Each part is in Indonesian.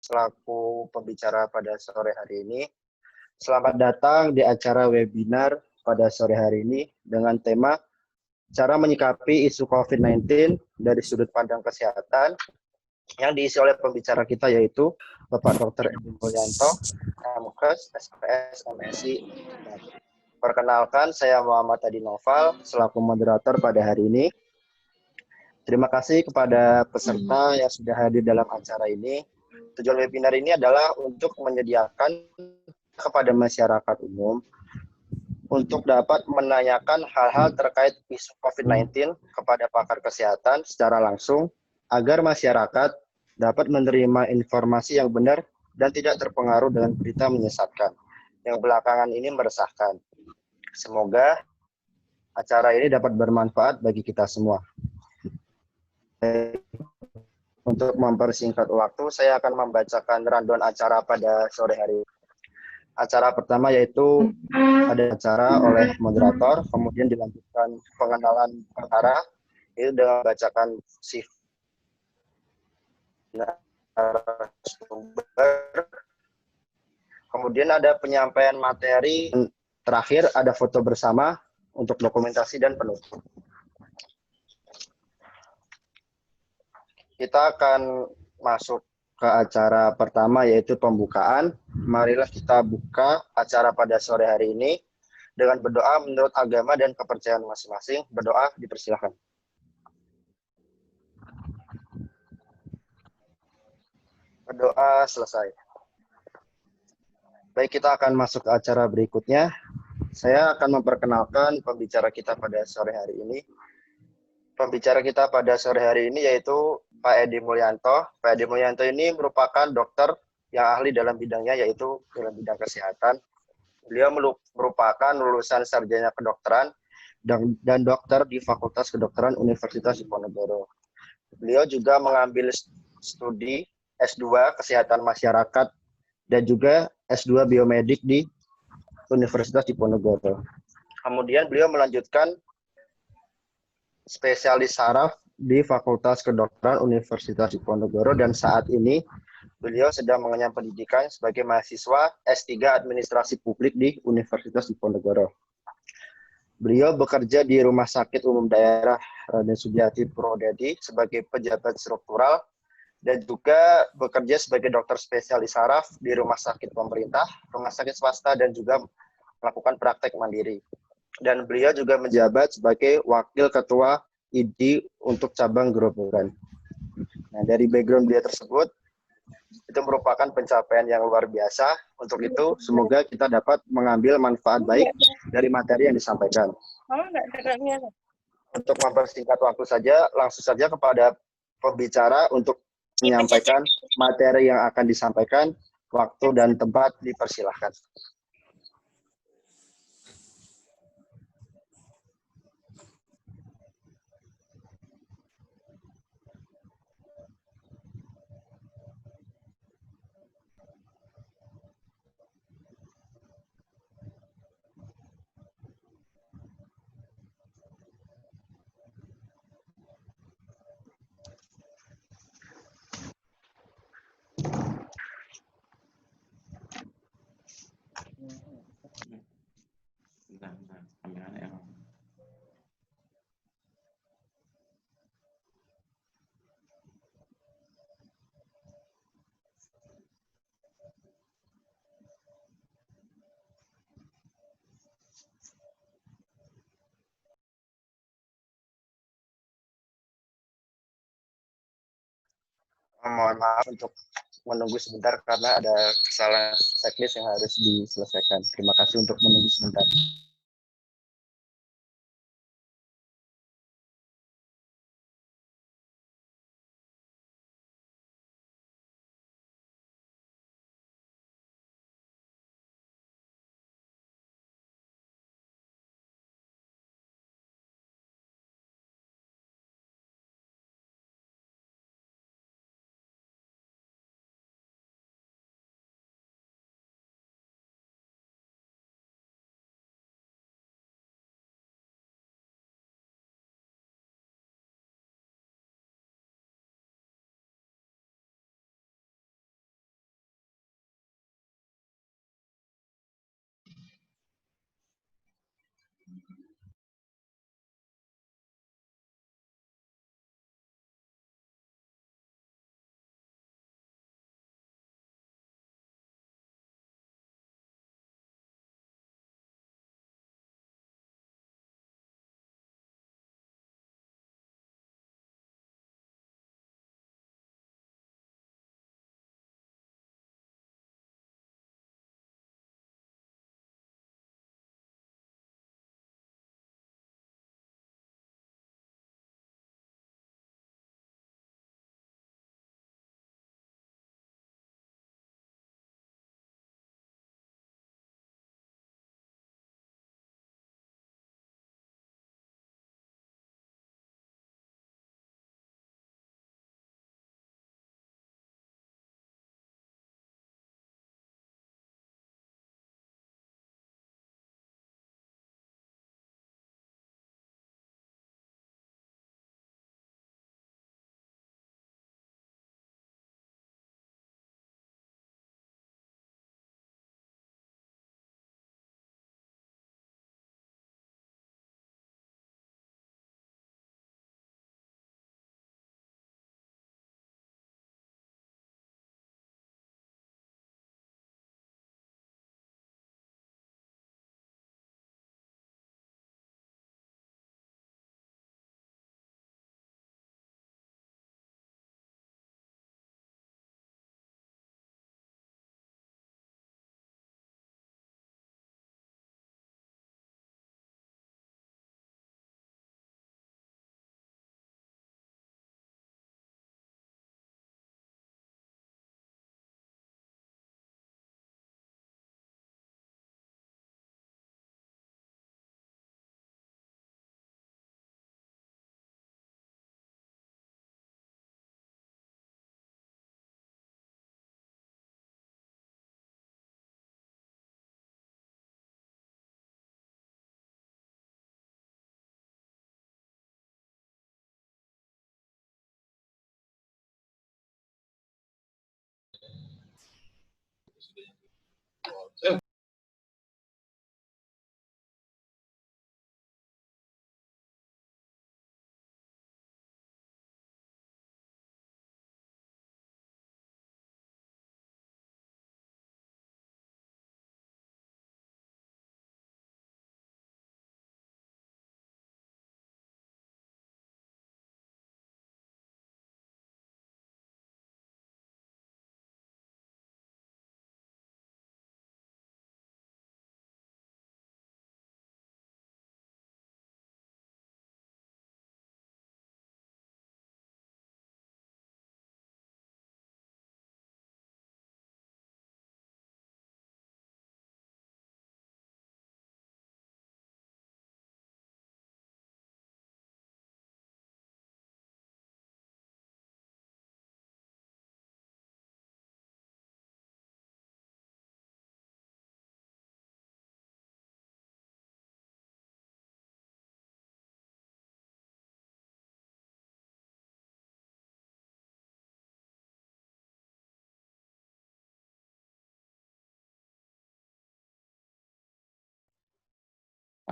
selaku pembicara pada sore hari ini. Selamat datang di acara webinar pada sore hari ini dengan tema cara menyikapi isu COVID-19 dari sudut pandang kesehatan yang diisi oleh pembicara kita yaitu Bapak Dr. Edi Mulyanto, MKes, SPS, MSI. Perkenalkan, saya Muhammad Adi Noval selaku moderator pada hari ini. Terima kasih kepada peserta yang sudah hadir dalam acara ini. Tujuan webinar ini adalah untuk menyediakan kepada masyarakat umum untuk dapat menanyakan hal-hal terkait isu COVID-19 kepada pakar kesehatan secara langsung agar masyarakat dapat menerima informasi yang benar dan tidak terpengaruh dengan berita menyesatkan yang belakangan ini meresahkan. Semoga acara ini dapat bermanfaat bagi kita semua. Untuk mempersingkat waktu, saya akan membacakan rundown acara pada sore hari ini. Acara pertama yaitu ada acara oleh moderator, kemudian dilanjutkan pengenalan perkara, itu dengan membacakan CV narasumber, kemudian ada penyampaian materi, terakhir ada foto bersama untuk dokumentasi dan penutup. Kita akan masuk ke acara pertama yaitu pembukaan. Marilah kita buka acara pada sore hari ini dengan berdoa menurut agama dan kepercayaan masing-masing. Berdoa, dipersilakan. Berdoa selesai. Baik, kita akan masuk ke acara berikutnya. Saya akan memperkenalkan pembicara kita pada sore hari ini. Pembicara kita pada sore hari ini yaitu Pak Edi Mulyanto. Pak Edi Mulyanto ini merupakan dokter yang ahli dalam bidangnya yaitu dalam bidang kesehatan. Beliau merupakan lulusan sarjana kedokteran dan dokter di Fakultas Kedokteran Universitas Diponegoro. Beliau juga mengambil studi S2 Kesehatan Masyarakat dan juga S2 Biomedik di Universitas Diponegoro. Kemudian beliau melanjutkan spesialis saraf di Fakultas Kedokteran Universitas Diponegoro dan saat ini beliau sedang mengenyam pendidikan sebagai mahasiswa S3 Administrasi Publik di Universitas Diponegoro. Beliau bekerja di Rumah Sakit Umum Daerah Raden Sudiati Purwodadi sebagai pejabat struktural dan juga bekerja sebagai dokter spesialis saraf di rumah sakit pemerintah, rumah sakit swasta dan juga melakukan praktek mandiri. Dan beliau juga menjabat sebagai Wakil Ketua ID untuk cabang Grobogan. Nah, dari background beliau tersebut, itu merupakan pencapaian yang luar biasa. Untuk itu, semoga kita dapat mengambil manfaat baik dari materi yang disampaikan. Untuk mempersingkat waktu saja, langsung saja kepada pembicara untuk menyampaikan materi yang akan disampaikan. Waktu dan tempat dipersilahkan. Mohon maaf untuk menunggu sebentar karena ada kesalahan teknis yang harus diselesaikan. Terima kasih untuk menunggu sebentar.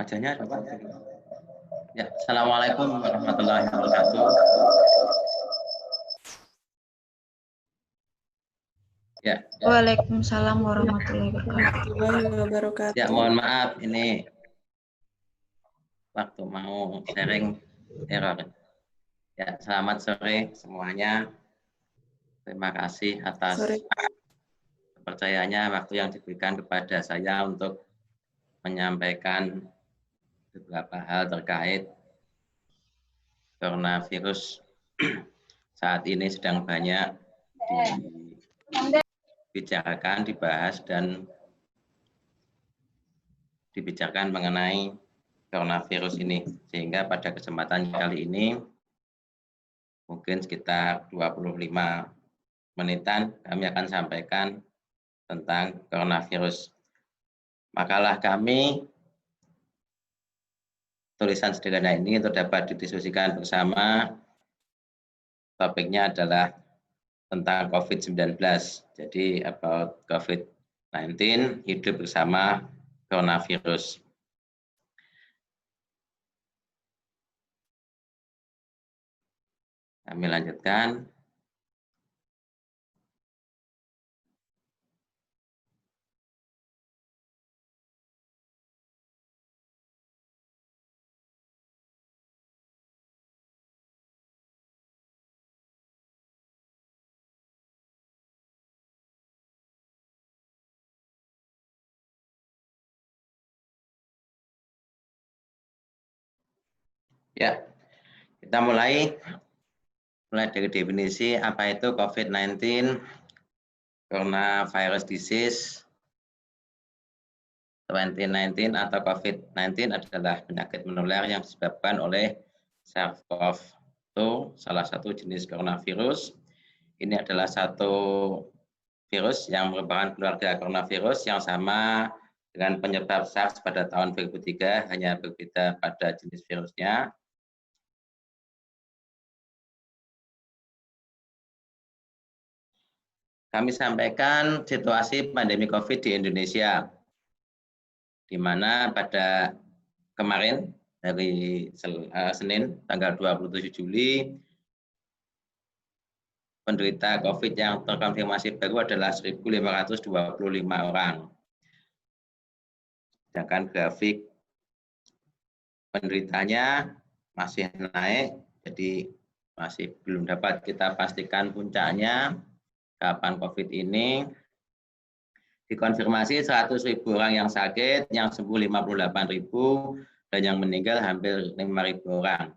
Wajahnya ada Pak? Ya, Assalamualaikum warahmatullahi wabarakatuh. Ya. Waalaikumsalam warahmatullahi wabarakatuh. Ya, mohon maaf ini waktu mau sharing error. Ya, selamat sore semuanya. Terima kasih atas kepercayaannya waktu yang diberikan kepada saya untuk menyampaikan beberapa hal terkait coronavirus saat ini sedang banyak dibicarakan, dibahas, dan dibicarakan mengenai coronavirus ini. Sehingga pada kesempatan kali ini, mungkin sekitar 25 menitan, kami akan sampaikan tentang coronavirus. Makalah kami, tulisan sederhana ini untuk dapat didiskusikan bersama. Topiknya adalah tentang COVID-19. Jadi about COVID-19, hidup bersama coronavirus. Kami lanjutkan. Ya, kita mulai dari definisi apa itu COVID-19, coronavirus disease. 2019 atau COVID-19 adalah penyakit menular yang disebabkan oleh SARS-CoV-2, salah satu jenis coronavirus. Ini adalah satu virus yang merupakan keluarga coronavirus yang sama dengan penyebab SARS pada tahun 2003, hanya berbeda pada jenis virusnya. Kami sampaikan situasi pandemi COVID di Indonesia, di mana pada kemarin hari Senin tanggal 27 Juli penderita COVID yang terkonfirmasi baru adalah 1.525 orang. Sedangkan grafik penderitanya masih naik, jadi masih belum dapat kita pastikan puncaknya kapan COVID ini. Dikonfirmasi 100.000 orang yang sakit, yang sembuh 58.000, dan yang meninggal hampir 5.000 orang.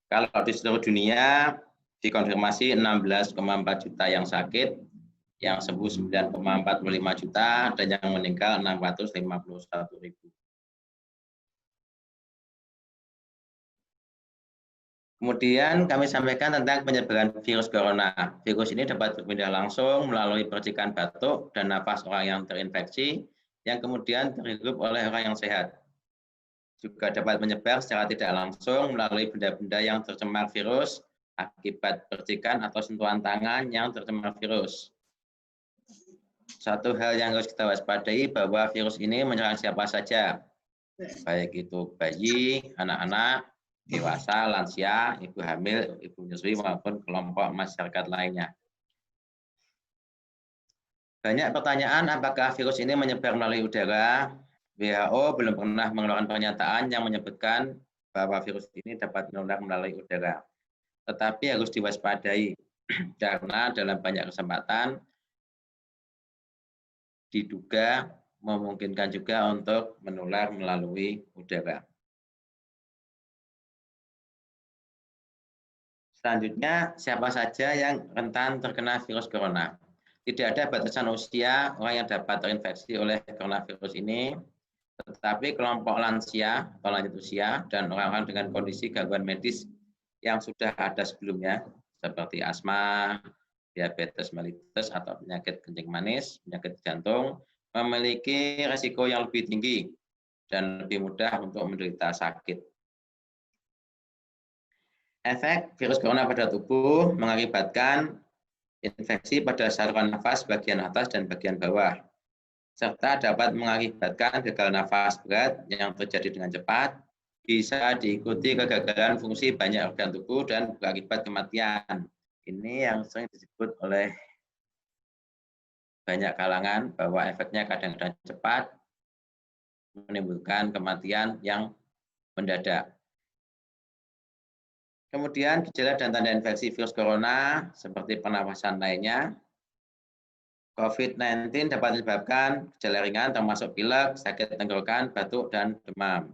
Kalau di seluruh dunia, dikonfirmasi 16,4 juta yang sakit, yang sembuh 9,45 juta, dan yang meninggal 651.000. Kemudian kami sampaikan tentang penyebaran virus corona. Virus ini dapat berpindah langsung melalui percikan batuk dan nafas orang yang terinfeksi, yang kemudian terhirup oleh orang yang sehat. Juga dapat menyebar secara tidak langsung melalui benda-benda yang tercemar virus akibat percikan atau sentuhan tangan yang tercemar virus. Satu hal yang harus kita waspadai bahwa virus ini menyerang siapa saja, baik itu bayi, anak-anak, dewasa, lansia, ibu hamil, ibu menyusui, maupun kelompok masyarakat lainnya. Banyak pertanyaan apakah virus ini menyebar melalui udara. WHO belum pernah mengeluarkan pernyataan yang menyebutkan bahwa virus ini dapat menular melalui udara. Tetapi harus diwaspadai karena dalam banyak kesempatan diduga memungkinkan juga untuk menular melalui udara. Selanjutnya, siapa saja yang rentan terkena virus corona? Tidak ada batasan usia orang yang dapat terinfeksi oleh coronavirus ini, tetapi kelompok lansia atau lanjut usia dan orang-orang dengan kondisi gangguan medis yang sudah ada sebelumnya, seperti asma, diabetes mellitus atau penyakit kencing manis, penyakit jantung, memiliki risiko yang lebih tinggi dan lebih mudah untuk menderita sakit. Efek virus corona pada tubuh mengakibatkan infeksi pada saluran nafas bagian atas dan bagian bawah, serta dapat mengakibatkan gagal nafas berat yang terjadi dengan cepat, bisa diikuti kegagalan fungsi banyak organ tubuh dan berakibat kematian. Ini yang sering disebut oleh banyak kalangan bahwa efeknya kadang-kadang cepat, menimbulkan kematian yang mendadak. Kemudian gejala dan tanda infeksi virus corona seperti pernafasan lainnya. COVID-19 dapat menyebabkan gejala ringan termasuk pilek, sakit tenggorokan, batuk, dan demam.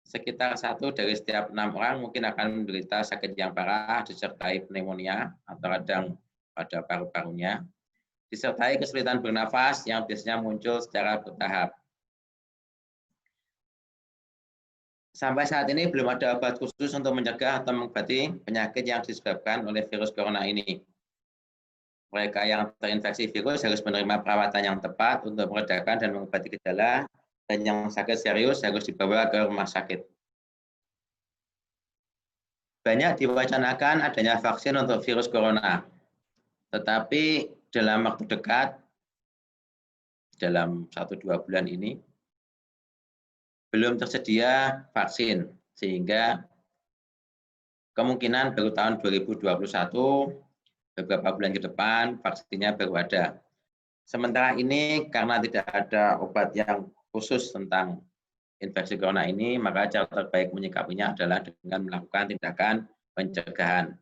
Sekitar 1 dari setiap 6 orang mungkin akan menderita sakit yang parah disertai pneumonia atau radang pada paru-parunya, disertai kesulitan bernafas yang biasanya muncul secara bertahap. Sampai saat ini belum ada obat khusus untuk mencegah atau mengobati penyakit yang disebabkan oleh virus corona ini. Mereka yang terinfeksi virus harus menerima perawatan yang tepat untuk meredakan dan mengobati gejala, dan yang sakit serius harus dibawa ke rumah sakit. Banyak diwacanakan adanya vaksin untuk virus corona, tetapi dalam waktu dekat, dalam 1-2 bulan ini, belum tersedia vaksin, sehingga kemungkinan baru tahun 2021, beberapa bulan ke depan, vaksinnya baru ada. Sementara ini, karena tidak ada obat yang khusus tentang infeksi corona ini, maka cara terbaik menyikapinya adalah dengan melakukan tindakan pencegahan.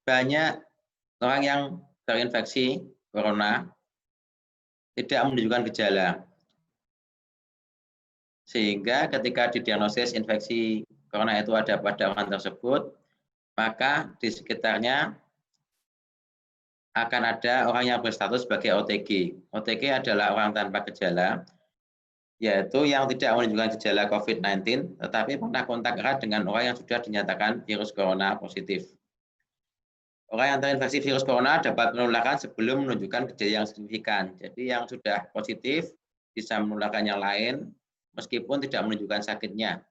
Banyak orang yang terinfeksi corona tidak menunjukkan gejala. Sehingga ketika didiagnosis infeksi corona itu ada pada orang tersebut, maka di sekitarnya akan ada orang yang berstatus sebagai OTG. OTG adalah orang tanpa gejala, yaitu yang tidak menunjukkan gejala COVID-19, tetapi pernah kontak erat dengan orang yang sudah dinyatakan virus corona positif. Orang yang terinfeksi virus corona dapat menularkan sebelum menunjukkan gejala yang signifikan. Jadi yang sudah positif bisa menularkan yang lain, meskipun tidak menunjukkan sakitnya.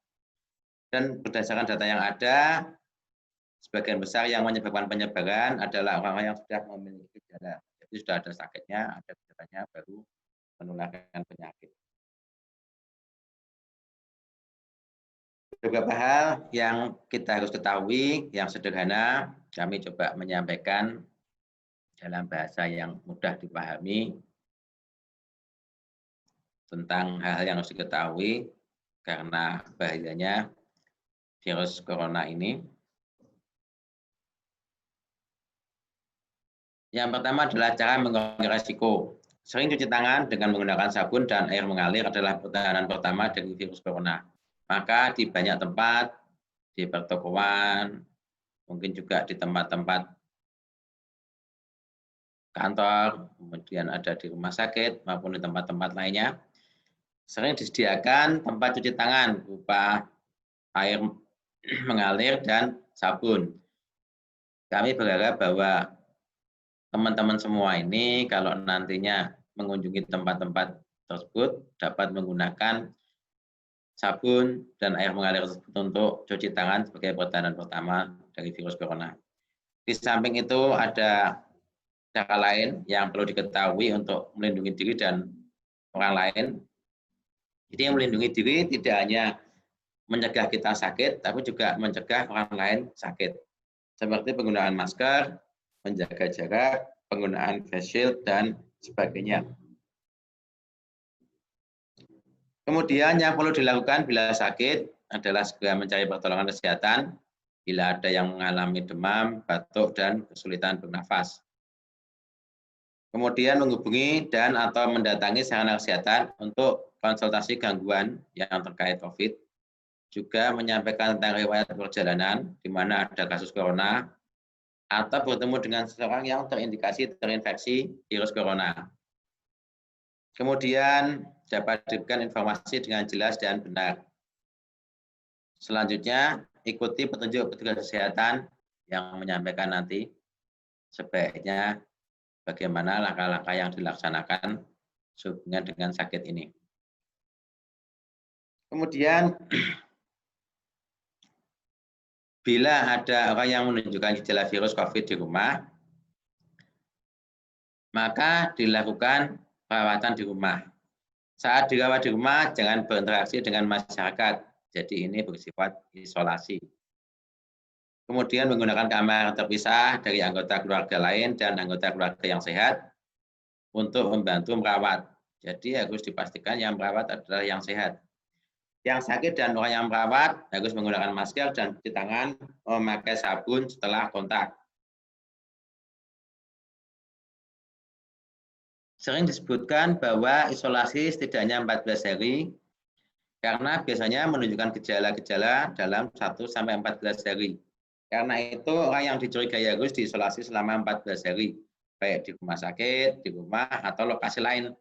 Dan berdasarkan data yang ada, sebagian besar yang menyebabkan penyebaran adalah orang-orang yang sudah memiliki gejala. Jadi sudah ada sakitnya, ada gejalanya, baru menularkan penyakit. Beberapa hal yang kita harus ketahui, yang sederhana, kami coba menyampaikan dalam bahasa yang mudah dipahami tentang hal-hal yang harus diketahui karena bahayanya virus corona ini. Yang pertama adalah cara mengurangi risiko. Sering cuci tangan dengan menggunakan sabun dan air mengalir adalah pertahanan pertama dari virus corona. Maka di banyak tempat, di pertokoan, mungkin juga di tempat-tempat kantor, kemudian ada di rumah sakit maupun di tempat-tempat lainnya, sering disediakan tempat cuci tangan berupa air mengalir dan sabun. Kami berharap bahwa teman-teman semua ini kalau nantinya mengunjungi tempat-tempat tersebut dapat menggunakan sabun dan air mengalir tersebut untuk cuci tangan sebagai pertahanan pertama dari virus corona. Di samping itu ada cara lain yang perlu diketahui untuk melindungi diri dan orang lain. Jadi yang melindungi diri tidak hanya mencegah kita sakit, tapi juga mencegah orang lain sakit. Seperti penggunaan masker, menjaga jarak, penggunaan face shield, dan sebagainya. Kemudian yang perlu dilakukan bila sakit adalah segera mencari pertolongan kesehatan bila ada yang mengalami demam, batuk, dan kesulitan bernafas. Kemudian menghubungi dan atau mendatangi sarana kesehatan untuk konsultasi gangguan yang terkait COVID. Juga menyampaikan tentang riwayat perjalanan di mana ada kasus corona atau bertemu dengan seseorang yang terindikasi terinfeksi virus corona. Kemudian dapat diberikan informasi dengan jelas dan benar. Selanjutnya, ikuti petunjuk petugas kesehatan yang menyampaikan nanti sebaiknya bagaimana langkah-langkah yang dilaksanakan sehubungan dengan sakit ini. Kemudian, bila ada orang yang menunjukkan gejala virus COVID di rumah, maka dilakukan perawatan di rumah. Saat dirawat di rumah, jangan berinteraksi dengan masyarakat. Jadi ini bersifat isolasi. Kemudian menggunakan kamar terpisah dari anggota keluarga lain dan anggota keluarga yang sehat untuk membantu merawat. Jadi harus dipastikan yang merawat adalah yang sehat. Yang sakit dan orang yang merawat harus menggunakan masker dan cuci tangan, memakai sabun setelah kontak. Sering disebutkan bahwa isolasi setidaknya 14 hari karena biasanya menunjukkan gejala-gejala dalam 1-14 hari. Karena itu orang yang dicurigai harus diisolasi selama 14 hari, baik di rumah sakit, di rumah, atau lokasi lain.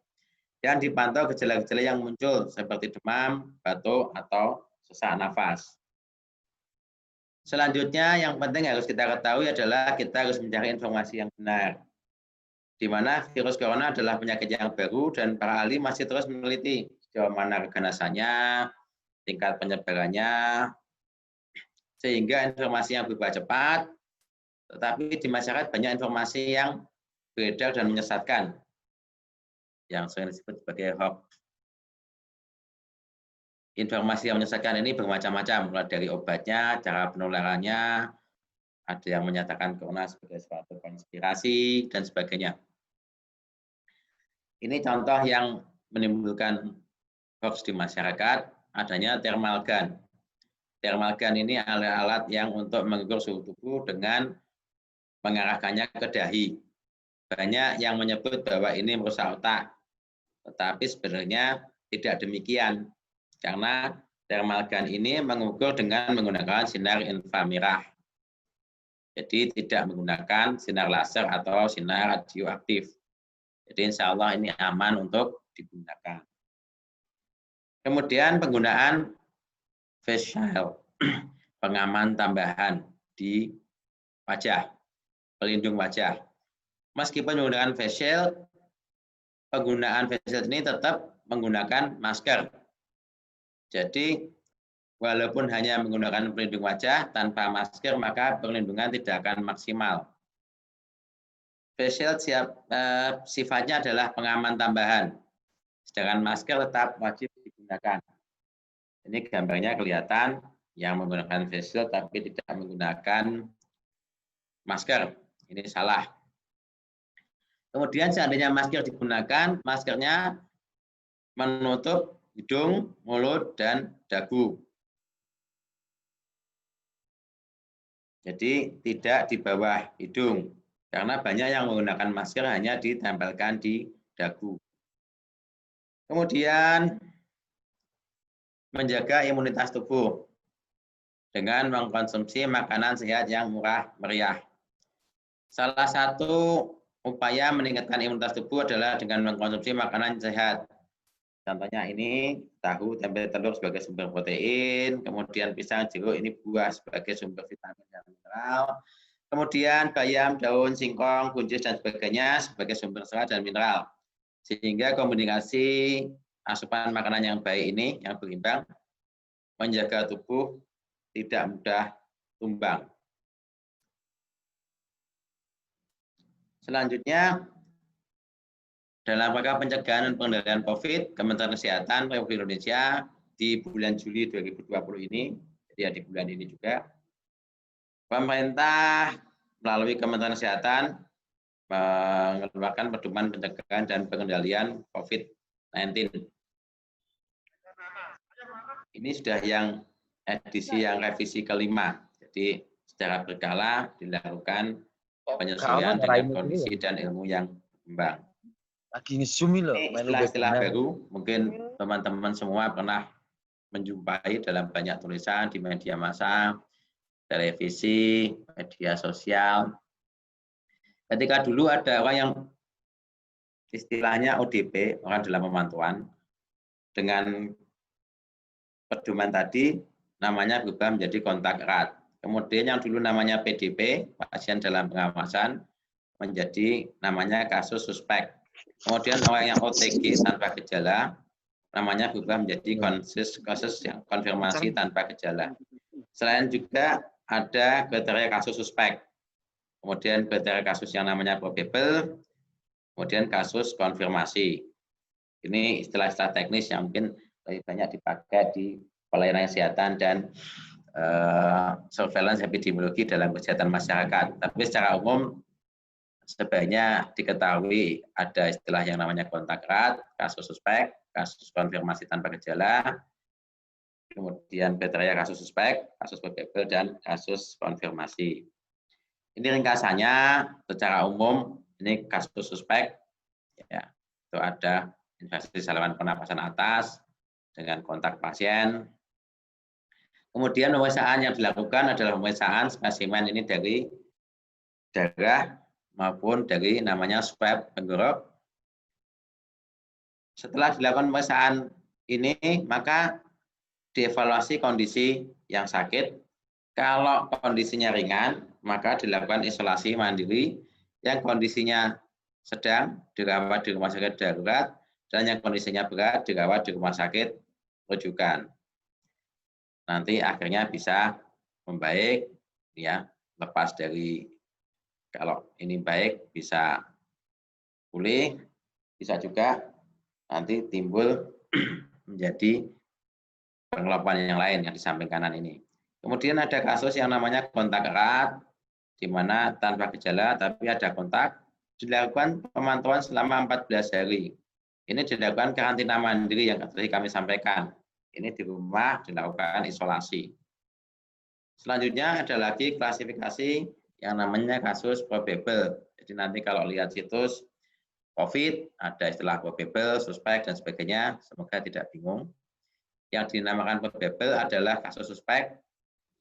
Dan dipantau gejala-gejala yang muncul seperti demam, batuk, atau sesak nafas. Selanjutnya yang penting harus kita ketahui adalah kita harus mencari informasi yang benar. Di mana virus corona adalah penyakit yang baru dan para ahli masih terus meneliti sejauh mana keganasannya, tingkat penyebarannya, sehingga informasi yang berubah cepat, tetapi di masyarakat banyak informasi yang beredar dan menyesatkan, yang sering disebut sebagai hoax. informasi yang menyesatkan ini bermacam-macam, mulai dari obatnya, cara penularannya, ada yang menyatakan corona sebagai suatu konspirasi, dan sebagainya. Ini contoh yang menimbulkan hoax di masyarakat, adanya thermal gun. Thermal gun ini alat yang untuk mengukur suhu tubuh dengan mengarahkannya ke dahi. Banyak yang menyebut bahwa ini merusak otak, tetapi sebenarnya tidak demikian, karena thermal gun ini mengukur dengan menggunakan sinar inframerah. Jadi tidak menggunakan sinar laser atau sinar radioaktif. Jadi insya Allah ini aman untuk digunakan. Kemudian penggunaan face shield, pengaman tambahan di wajah, pelindung wajah. Meskipun menggunakan face shield, penggunaan face shield ini tetap menggunakan masker. Jadi walaupun hanya menggunakan pelindung wajah tanpa masker, maka perlindungan tidak akan maksimal. Face shield sifatnya adalah pengaman tambahan, sedangkan masker tetap wajib digunakan. Ini gambarnya kelihatan yang menggunakan face shield tapi tidak menggunakan masker. Ini salah. Kemudian seandainya masker digunakan, maskernya menutup hidung, mulut, dan dagu. Jadi tidak di bawah hidung, karena banyak yang menggunakan masker hanya ditempelkan di dagu. Kemudian menjaga imunitas tubuh dengan mengkonsumsi makanan sehat yang murah meriah. Salah satu upaya meningkatkan imunitas tubuh adalah dengan mengkonsumsi makanan sehat. Contohnya ini tahu, tempe, telur sebagai sumber protein, kemudian pisang, jeruk ini buah sebagai sumber vitamin dan mineral, kemudian bayam, daun, singkong, buncis dan sebagainya sebagai sumber serat dan mineral. Sehingga kombinasi asupan makanan yang baik ini, yang berimbang, menjaga tubuh tidak mudah tumbang. Selanjutnya, dalam rangka pencegahan dan pengendalian COVID, Kementerian Kesehatan Republik Indonesia di bulan Juli 2020 ini, jadi di bulan ini juga, pemerintah melalui Kementerian Kesehatan mengeluarkan pedoman pencegahan dan pengendalian COVID-19. Ini sudah yang edisi yang revisi kelima, jadi secara berkala dilakukan penyesuaian dengan kondisi dan ilmu yang berkembang. Lagi nge-zoom loh. Ini istilah-istilah baru, mungkin teman-teman semua pernah menjumpai dalam banyak tulisan di media massa, televisi, media sosial. Ketika dulu ada orang yang istilahnya ODP, orang dalam pemantauan, dengan pedoman tadi namanya berubah menjadi kontak erat. Kemudian yang dulu namanya PDP, pasien dalam pengawasan, menjadi namanya kasus suspek. Kemudian orang yang OTG tanpa gejala, namanya berubah menjadi kasus yang konfirmasi tanpa gejala. Selain juga ada kriteria kasus suspek, kemudian kriteria kasus yang namanya probable, kemudian kasus konfirmasi. Ini istilah-istilah teknis yang mungkin lebih banyak dipakai di pelayanan kesehatan dan surveillance epidemiologi dalam kesehatan masyarakat. Tapi secara umum sebaiknya diketahui ada istilah yang namanya kontak erat, kasus suspek, kasus konfirmasi tanpa gejala, kemudian kriteria kasus suspek, kasus probable, dan kasus konfirmasi. Ini ringkasannya secara umum, ini kasus suspek, ya, itu ada infeksi saluran pernapasan atas dengan kontak pasien. Kemudian pemeriksaan yang dilakukan adalah pemeriksaan spesimen ini dari darah maupun dari namanya swab tenggorok. Setelah dilakukan pemeriksaan ini, maka dievaluasi kondisi yang sakit. Kalau kondisinya ringan, maka dilakukan isolasi mandiri. Yang kondisinya sedang dirawat di rumah sakit darurat, dan yang kondisinya berat dirawat di rumah sakit rujukan. Nanti akhirnya bisa membaik, ya, lepas dari kalau ini baik bisa pulih, bisa juga nanti timbul menjadi pengelompokan yang lain yang di samping kanan ini. Kemudian ada kasus yang namanya kontak erat, di mana tanpa gejala tapi ada kontak, dilakukan pemantauan selama 14 hari. Ini dilakukan karantina mandiri yang tadi kami sampaikan. Ini di rumah dilakukan isolasi. Selanjutnya ada lagi klasifikasi yang namanya kasus probable. Jadi nanti kalau lihat situs COVID, ada istilah probable, suspek, dan sebagainya. Semoga tidak bingung. Yang dinamakan probable adalah kasus suspek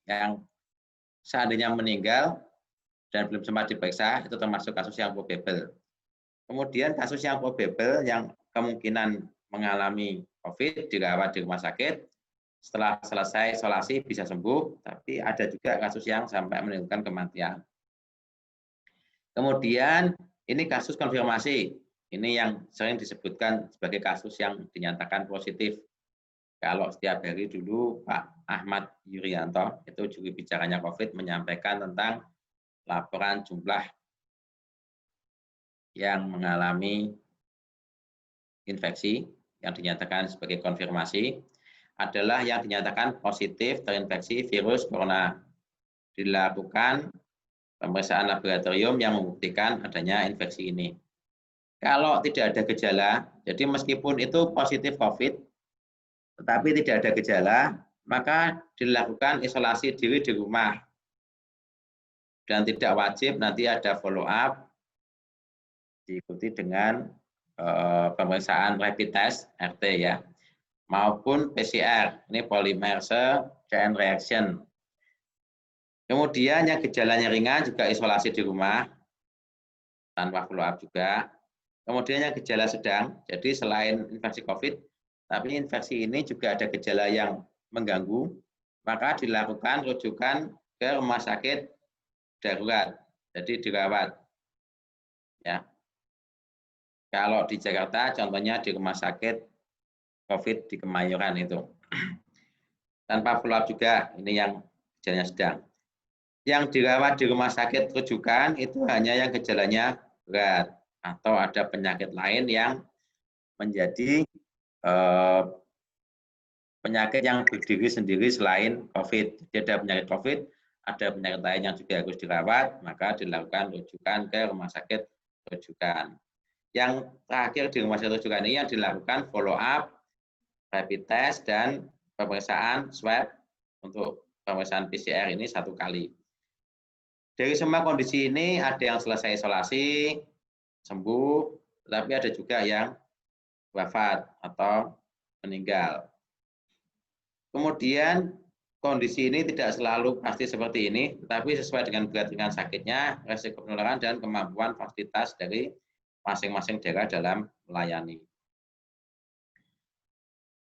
yang seandainya meninggal dan belum sempat diperiksa, itu termasuk kasus yang probable. Kemudian kasus yang probable yang kemungkinan mengalami COVID, dirawat di rumah sakit, setelah selesai isolasi bisa sembuh, tapi ada juga kasus yang sampai menimbulkan kematian. Kemudian ini kasus konfirmasi, ini yang sering disebutkan sebagai kasus yang dinyatakan positif. Kalau setiap hari dulu Pak Ahmad Yuryanto, itu juru bicaranya COVID, menyampaikan tentang laporan jumlah yang mengalami infeksi yang dinyatakan sebagai konfirmasi adalah yang dinyatakan positif terinfeksi virus corona. Dilakukan pemeriksaan laboratorium yang membuktikan adanya infeksi ini. Kalau tidak ada gejala, jadi meskipun itu positif COVID, tetapi tidak ada gejala, maka dilakukan isolasi diri di rumah. Dan tidak wajib nanti ada follow up, diikuti dengan pemeriksaan rapid test, RT ya, maupun PCR, ini polymerase chain reaction. Kemudian yang gejalanya ringan juga isolasi di rumah, tanpa follow up juga. Kemudian yang gejala sedang, jadi selain infeksi COVID, tapi infeksi ini juga ada gejala yang mengganggu, maka dilakukan rujukan ke rumah sakit darurat, jadi dirawat. Ya. Kalau di Jakarta, contohnya di rumah sakit COVID di Kemayoran itu. Tanpa follow up juga, ini yang gejalanya sedang. Yang dirawat di rumah sakit rujukan itu hanya yang gejalanya berat, atau ada penyakit lain yang menjadi penyakit yang berdiri sendiri selain COVID. Jadi ada penyakit COVID, ada penyakit lain yang juga harus dirawat, maka dilakukan rujukan ke rumah sakit rujukan. Yang terakhir di rumah sakit rujukan ini yang dilakukan follow up, rapid test, dan pemeriksaan swab untuk pemeriksaan PCR ini 1 kali. Dari semua kondisi ini ada yang selesai isolasi, sembuh, tetapi ada juga yang wafat atau meninggal. Kemudian kondisi ini tidak selalu pasti seperti ini, tetapi sesuai dengan berat ringan sakitnya, resiko penularan, dan kemampuan fasilitas dari masing-masing daerah dalam melayani.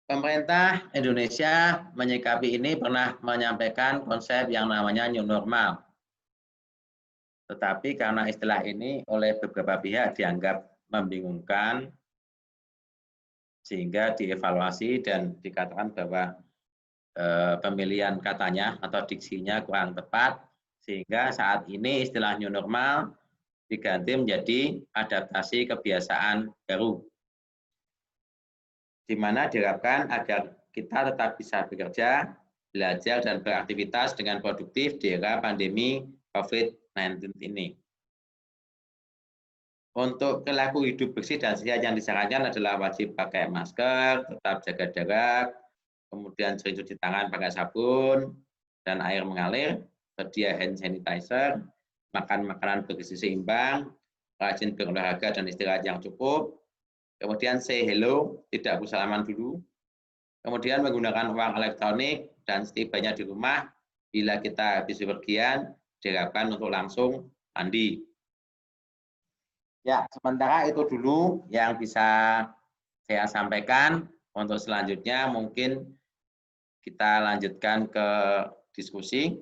Pemerintah Indonesia menyikapi ini pernah menyampaikan konsep yang namanya new normal. Tetapi karena istilah ini oleh beberapa pihak dianggap membingungkan, sehingga dievaluasi dan dikatakan bahwa pemilihan katanya atau diksinya kurang tepat, sehingga saat ini istilah new normal diganti menjadi adaptasi kebiasaan baru, di mana diharapkan agar kita tetap bisa bekerja, belajar, dan beraktivitas dengan produktif di era pandemi COVID-19 ini. Untuk perilaku hidup bersih dan sehat yang disarankan adalah wajib pakai masker, tetap jaga jarak, kemudian sering cuci tangan pakai sabun dan air mengalir, sedia hand sanitizer, makan makanan bergizi seimbang, rajin berolahraga dan istirahat yang cukup, kemudian say hello, tidak bersalaman dulu, kemudian menggunakan uang elektronik, dan setibanya di rumah, bila kita habis bepergian, diharapkan untuk langsung mandi. Ya, sementara itu dulu yang bisa saya sampaikan. Untuk selanjutnya mungkin kita lanjutkan ke diskusi.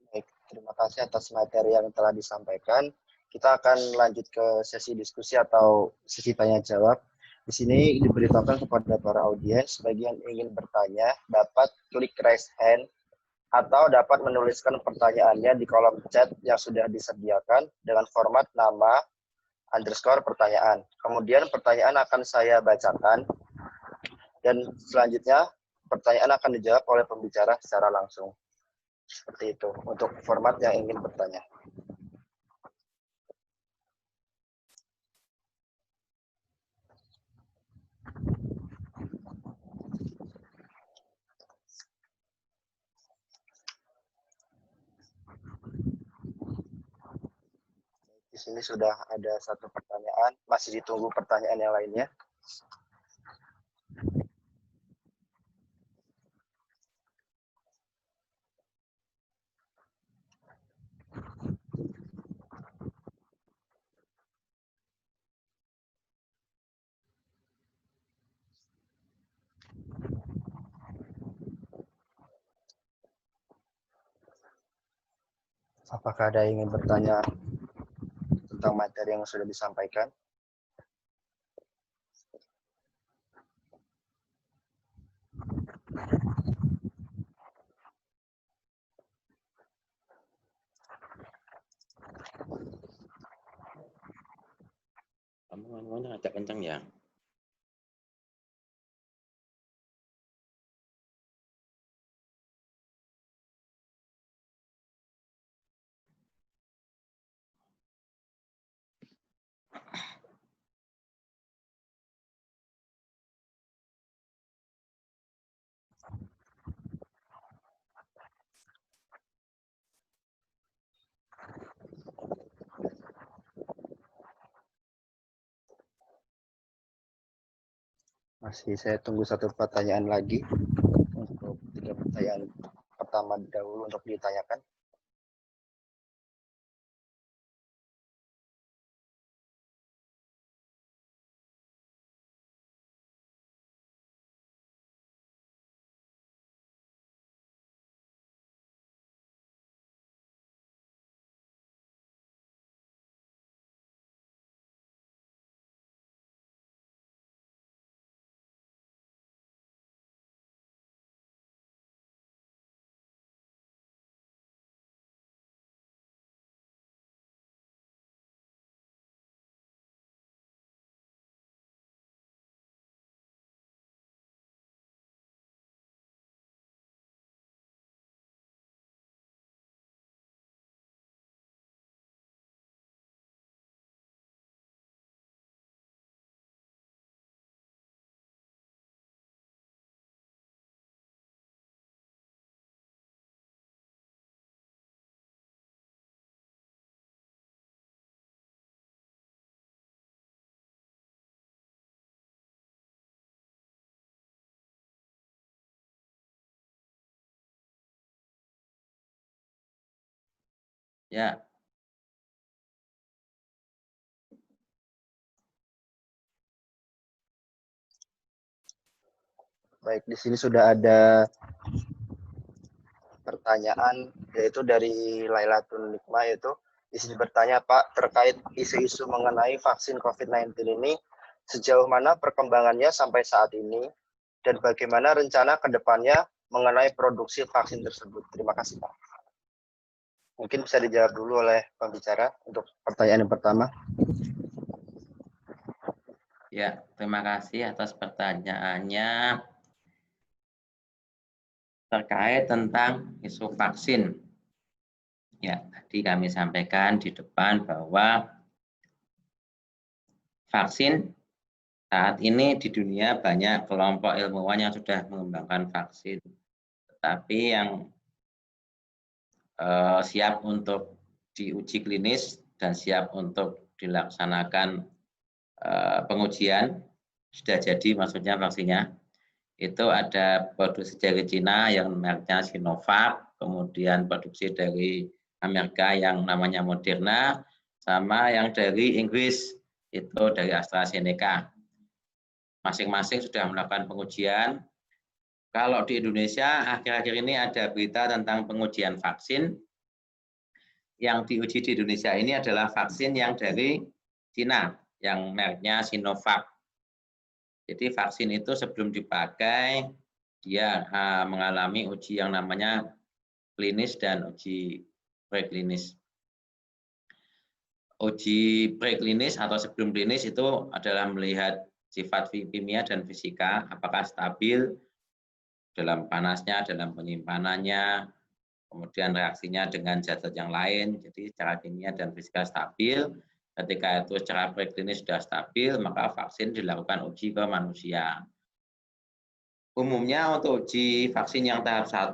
Baik, terima kasih atas materi yang telah disampaikan. Kita akan lanjut ke sesi diskusi atau sesi tanya jawab. Di sini diberitahukan kepada para audiens, bagi yang ingin bertanya dapat klik raise hand atau dapat menuliskan pertanyaannya di kolom chat yang sudah disediakan dengan format nama _ pertanyaan. Kemudian pertanyaan akan saya bacakan Dan selanjutnya pertanyaan akan dijawab oleh pembicara secara langsung. Seperti itu untuk format yang ingin bertanya. Di sini sudah ada satu pertanyaan, masih ditunggu pertanyaan yang lainnya. Apakah ada yang ingin bertanya tentang materi yang sudah disampaikan? Kamu ngomongnya agak kencang ya. Masih saya tunggu satu pertanyaan lagi untuk 3 pertanyaan pertama dahulu untuk ditanyakan. Ya, Baik, di sini sudah ada pertanyaan yaitu dari Lailatul Nikmah, yaitu di sini bertanya, Pak, terkait isu-isu mengenai vaksin COVID-19 ini, sejauh mana perkembangannya sampai saat ini dan bagaimana rencana ke depannya mengenai produksi vaksin tersebut? Terima kasih, Pak. Mungkin bisa dijawab dulu oleh pembicara untuk pertanyaan yang pertama. ya, terima kasih atas pertanyaannya terkait tentang isu vaksin. Ya, tadi kami sampaikan di depan bahwa vaksin saat ini di dunia banyak kelompok ilmuwan yang sudah mengembangkan vaksin. Tetapi yang siap untuk diuji klinis dan siap untuk dilaksanakan pengujian sudah jadi, maksudnya vaksinnya itu ada produksi dari Cina yang mereknya Sinovac, kemudian produksi dari Amerika yang namanya Moderna, sama yang dari Inggris itu dari AstraZeneca. Masing-masing sudah melakukan pengujian. Kalau di Indonesia akhir-akhir ini ada berita tentang pengujian vaksin. Yang diuji di Indonesia ini adalah vaksin yang dari Cina, yang mereknya Sinovac. Jadi vaksin itu sebelum dipakai, dia mengalami uji yang namanya klinis dan uji preklinis. Uji preklinis atau sebelum klinis itu adalah melihat sifat kimia dan fisika, apakah stabil dalam panasnya, dalam penyimpanannya, kemudian reaksinya dengan zat-zat yang lain. Jadi secara kimia dan fisika stabil. Ketika itu secara preklinis sudah stabil, maka vaksin dilakukan uji ke manusia. Umumnya untuk uji vaksin yang tahap 1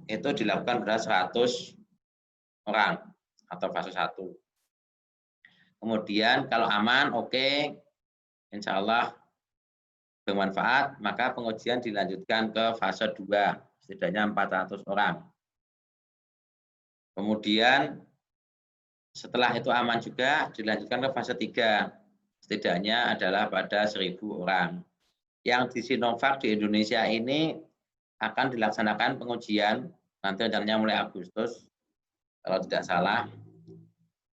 itu dilakukan pada 100 orang atau fase 1. Kemudian kalau aman, oke, insya Allah bermanfaat, maka pengujian dilanjutkan ke fase 2, setidaknya 400 orang. Kemudian setelah itu aman juga, dilanjutkan ke fase 3, setidaknya adalah pada 1.000 orang. Yang di Sinovac di Indonesia ini akan dilaksanakan pengujian, nanti rencananya mulai Agustus, kalau tidak salah,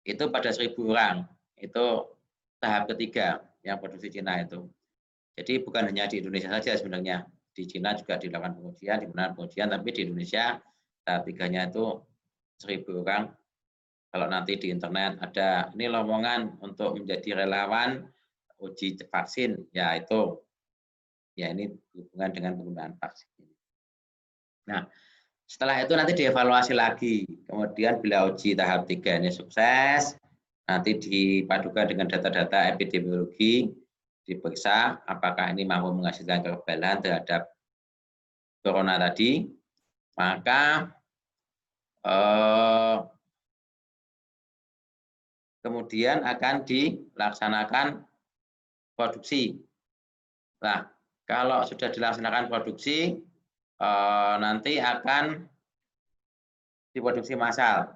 itu pada 1.000 orang. Itu tahap ketiga yang produksi Cina itu. Jadi bukan hanya di Indonesia saja sebenarnya. Di Cina juga dilakukan pengujian, di mana pengujian, tapi di Indonesia tahap 3-nya itu 1.000 orang. Kalau nanti di internet ada ini lowongan untuk menjadi relawan uji vaksin, ya itu. Ya ini hubungan dengan penggunaan vaksin. Nah, setelah itu nanti dievaluasi lagi. Kemudian bila uji tahap 3 ini sukses, nanti dipadukan dengan data-data epidemiologi, diperiksa apakah ini mampu menghasilkan kekebalan terhadap corona tadi, maka kemudian akan dilaksanakan produksi. Nah, kalau sudah dilaksanakan produksi, nanti akan diproduksi massal.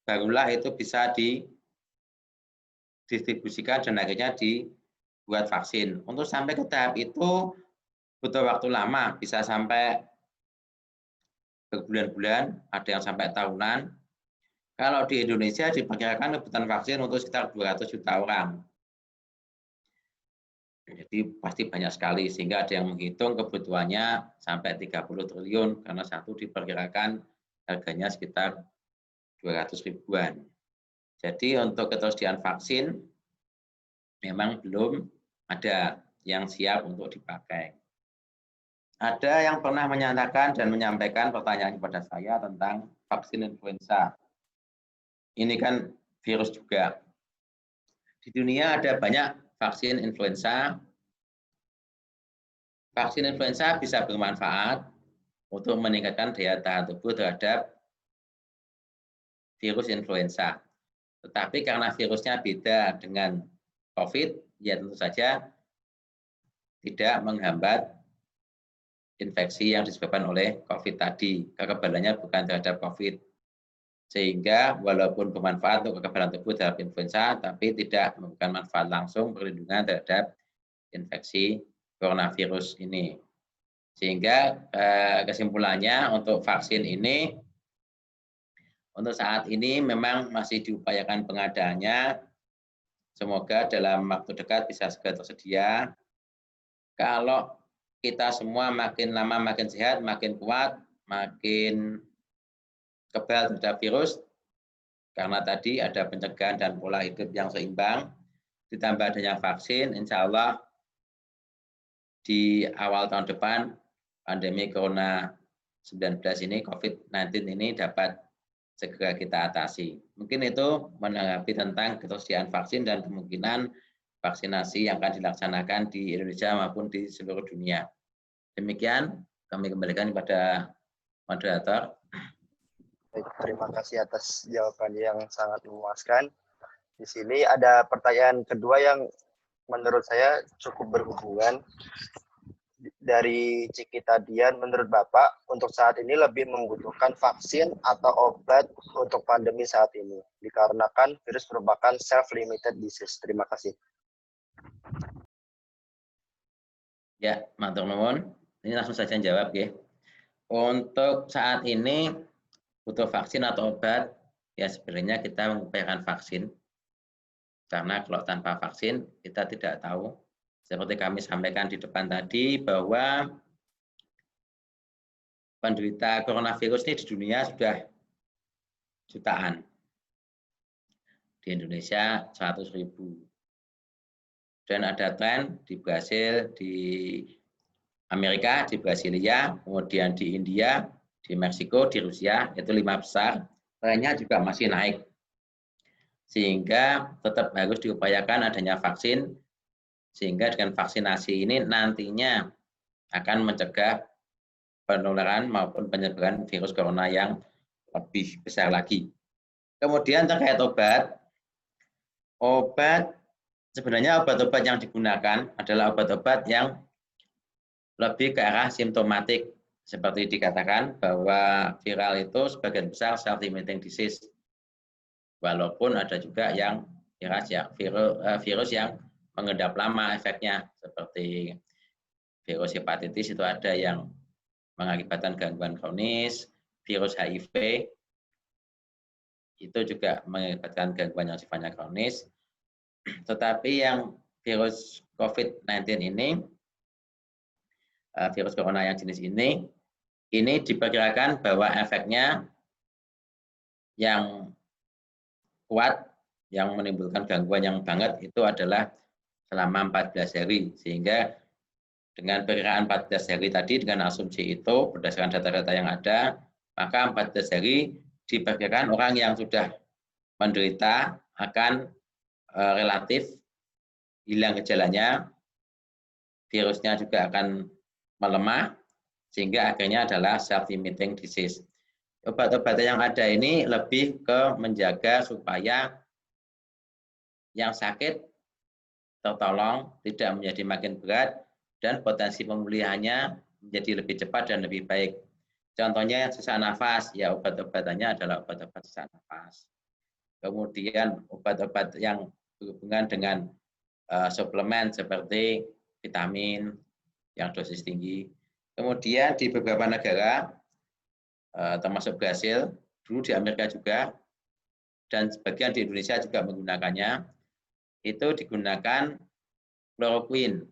Barulah itu bisa didistribusikan dan akhirnya dibuat vaksin. Untuk sampai ke tahap itu butuh waktu lama, bisa sampai berbulan-bulan, ada yang sampai tahunan. Kalau di Indonesia diperkirakan kebutuhan vaksin untuk sekitar 200 juta orang. Jadi pasti banyak sekali, sehingga ada yang menghitung kebutuhannya sampai 30 triliun, karena satu diperkirakan harganya sekitar 200 ribuan. Jadi untuk ketersediaan vaksin memang belum ada yang siap untuk dipakai. Ada yang pernah menyatakan dan menyampaikan pertanyaan kepada saya tentang vaksin influenza. Ini kan virus juga. Di dunia ada banyak vaksin influenza. Vaksin influenza bisa bermanfaat untuk meningkatkan daya tahan tubuh terhadap virus influenza. Tetapi karena virusnya beda dengan COVID, ya tentu saja tidak menghambat infeksi yang disebabkan oleh COVID tadi. Kekebalannya bukan terhadap COVID. Sehingga walaupun bermanfaat untuk kekebalan tubuh terhadap influenza, tapi tidak memberikan manfaat langsung perlindungan terhadap infeksi coronavirus ini. Sehingga kesimpulannya untuk vaksin ini, untuk saat ini memang masih diupayakan pengadaannya. Semoga dalam waktu dekat bisa segera tersedia. Kalau kita semua makin lama makin sehat, makin kuat, makin kebal terhadap virus, karena tadi ada pencegahan dan pola hidup yang seimbang, ditambah adanya vaksin, insya Allah di awal tahun depan pandemi Corona 19 ini, COVID-19 ini dapat segera kita atasi. Mungkin itu menanggapi tentang ketersediaan vaksin dan kemungkinan vaksinasi yang akan dilaksanakan di Indonesia maupun di seluruh dunia. Demikian, kami kembalikan kepada moderator. Baik, terima kasih atas jawabannya yang sangat memuaskan. Di sini ada pertanyaan kedua yang menurut saya cukup berhubungan. Dari Cikita Dian, menurut Bapak, untuk saat ini lebih membutuhkan vaksin atau obat untuk pandemi saat ini? Dikarenakan virus merupakan self-limited disease. Terima kasih. Ya, matur nuwun. Ini langsung saja jawab ya. Untuk saat ini butuh vaksin atau obat, ya sebenarnya kita mengupayakan vaksin. Karena kalau tanpa vaksin kita tidak tahu. Seperti kami sampaikan di depan tadi bahwa penderita coronavirus ini di dunia sudah jutaan. Di Indonesia 100.000. dan ada tren di Brasil, di Amerika, di Brasilia, kemudian di India, di Meksiko, di Rusia, itu 5 besar. Trennya juga masih naik. Sehingga tetap harus diupayakan adanya vaksin, sehingga dengan vaksinasi ini nantinya akan mencegah penularan maupun penyebaran virus corona yang lebih besar lagi. Kemudian terkait obat sebenarnya obat-obat yang digunakan adalah obat-obat yang lebih ke arah simptomatik, seperti dikatakan bahwa viral itu sebagian besar self-limiting disease. Walaupun ada juga yang virus yang mengendap lama efeknya, seperti virus hepatitis itu ada yang mengakibatkan gangguan kronis, virus HIV itu juga mengakibatkan gangguan yang sifatnya kronis. Tetapi yang virus COVID-19 ini, virus corona yang jenis ini diperkirakan bahwa efeknya yang kuat, yang menimbulkan gangguan yang banget itu adalah selama 14 hari. Sehingga dengan perkiraan 14 hari tadi, dengan asumsi itu, berdasarkan data-data yang ada, maka 14 hari diperkirakan orang yang sudah menderita akan relatif hilang gejalanya, virusnya juga akan melemah, sehingga akhirnya adalah self-limiting disease. Obat-obat yang ada ini lebih ke menjaga supaya yang sakit tertolong, tidak menjadi makin berat, dan potensi pemulihannya menjadi lebih cepat dan lebih baik. Contohnya yang sesak nafas, ya obat-obatannya adalah obat-obat sesak nafas. Kemudian obat-obat yang berhubungan dengan suplemen seperti vitamin yang dosis tinggi. Kemudian di beberapa negara, termasuk Brasil, dulu di Amerika juga, dan sebagian di Indonesia juga menggunakannya, itu digunakan kloroquine.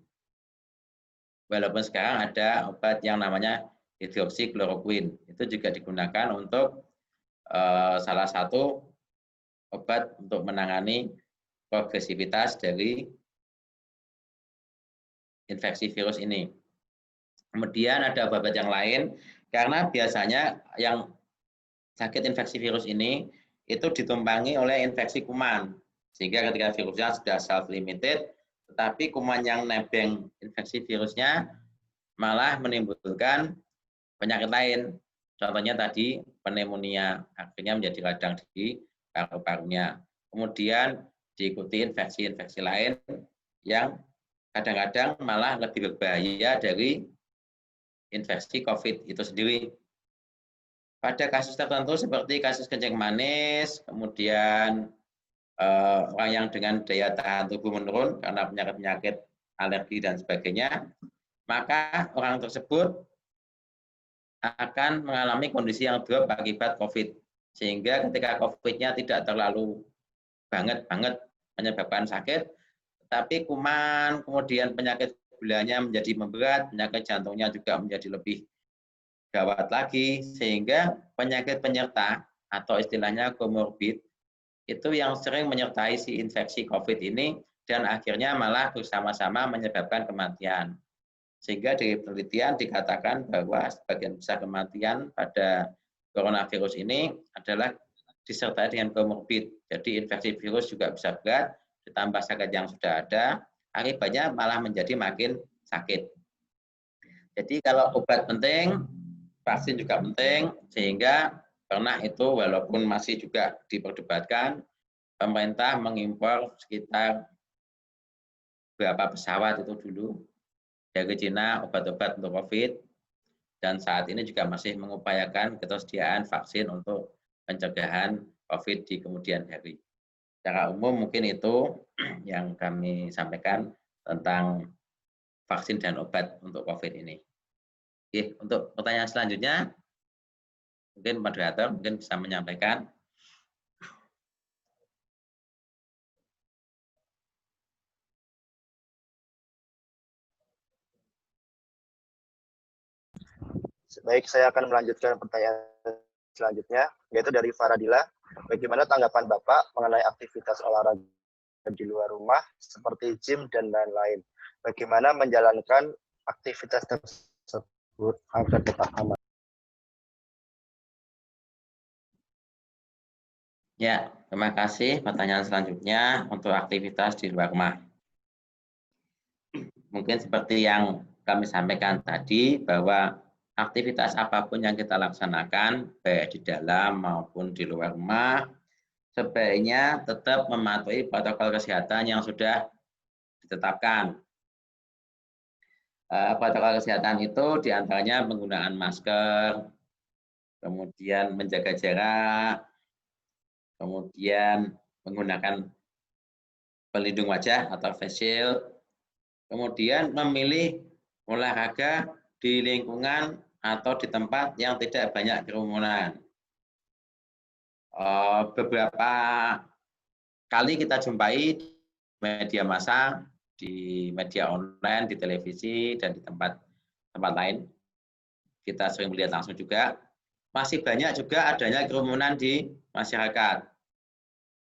Walaupun sekarang ada obat yang namanya hidroksikloroquine, itu juga digunakan untuk salah satu obat untuk menangani progresivitas dari infeksi virus ini. Kemudian ada obat yang lain, karena biasanya yang sakit infeksi virus ini itu ditumpangi oleh infeksi kuman. Sehingga ketika virusnya sudah self-limited, tetapi kuman yang nebeng infeksi virusnya malah menimbulkan penyakit lain. Contohnya tadi pneumonia, akhirnya menjadi radang di paru-parunya. Kemudian diikuti infeksi-infeksi lain yang kadang-kadang malah lebih berbahaya dari infeksi COVID itu sendiri. Pada kasus tertentu seperti kasus kencing manis, kemudian orang yang dengan daya tahan tubuh menurun karena penyakit-penyakit alergi dan sebagainya, maka orang tersebut akan mengalami kondisi yang drop akibat COVID. Sehingga ketika COVID-nya tidak terlalu banget menyebabkan sakit, tetapi kuman, kemudian penyakit gulanya menjadi memberat, penyakit jantungnya juga menjadi lebih gawat lagi, sehingga penyakit penyerta atau istilahnya komorbid itu yang sering menyertai si infeksi COVID ini, dan akhirnya malah bersama-sama menyebabkan kematian. Sehingga di penelitian dikatakan bahwa sebagian besar kematian pada coronavirus ini adalah disertai dengan komorbid. Jadi infeksi virus juga bisa berat, ditambah sakit yang sudah ada, akibatnya malah menjadi makin sakit. Jadi kalau obat penting, vaksin juga penting, sehingga pernah itu walaupun masih juga diperdebatkan, pemerintah mengimpor sekitar berapa pesawat itu dulu dari Cina obat-obat untuk COVID, dan saat ini juga masih mengupayakan ketersediaan vaksin untuk pencegahan COVID di kemudian hari. Secara umum mungkin itu yang kami sampaikan tentang vaksin dan obat untuk COVID ini. Oke, untuk pertanyaan selanjutnya, mungkin moderator mungkin bisa menyampaikan. Baik, saya akan melanjutkan pertanyaan selanjutnya, yaitu dari Faradila. Bagaimana tanggapan Bapak mengenai aktivitas olahraga di luar rumah seperti gym dan lain-lain. Bagaimana menjalankan aktivitas tersebut agar tetap aman? Ya, terima kasih. Pertanyaan selanjutnya untuk aktivitas di luar rumah. Mungkin seperti yang kami sampaikan tadi, bahwa aktivitas apapun yang kita laksanakan, baik di dalam maupun di luar rumah, sebaiknya tetap mematuhi protokol kesehatan yang sudah ditetapkan. Protokol kesehatan itu diantaranya penggunaan masker, kemudian menjaga jarak, kemudian menggunakan pelindung wajah atau face shield, kemudian memilih olahraga di lingkungan atau di tempat yang tidak banyak kerumunan. Beberapa kali kita jumpai di media massa, di media online, di televisi, dan di tempat lain. Kita sering melihat langsung juga, masih banyak juga adanya kerumunan di masyarakat.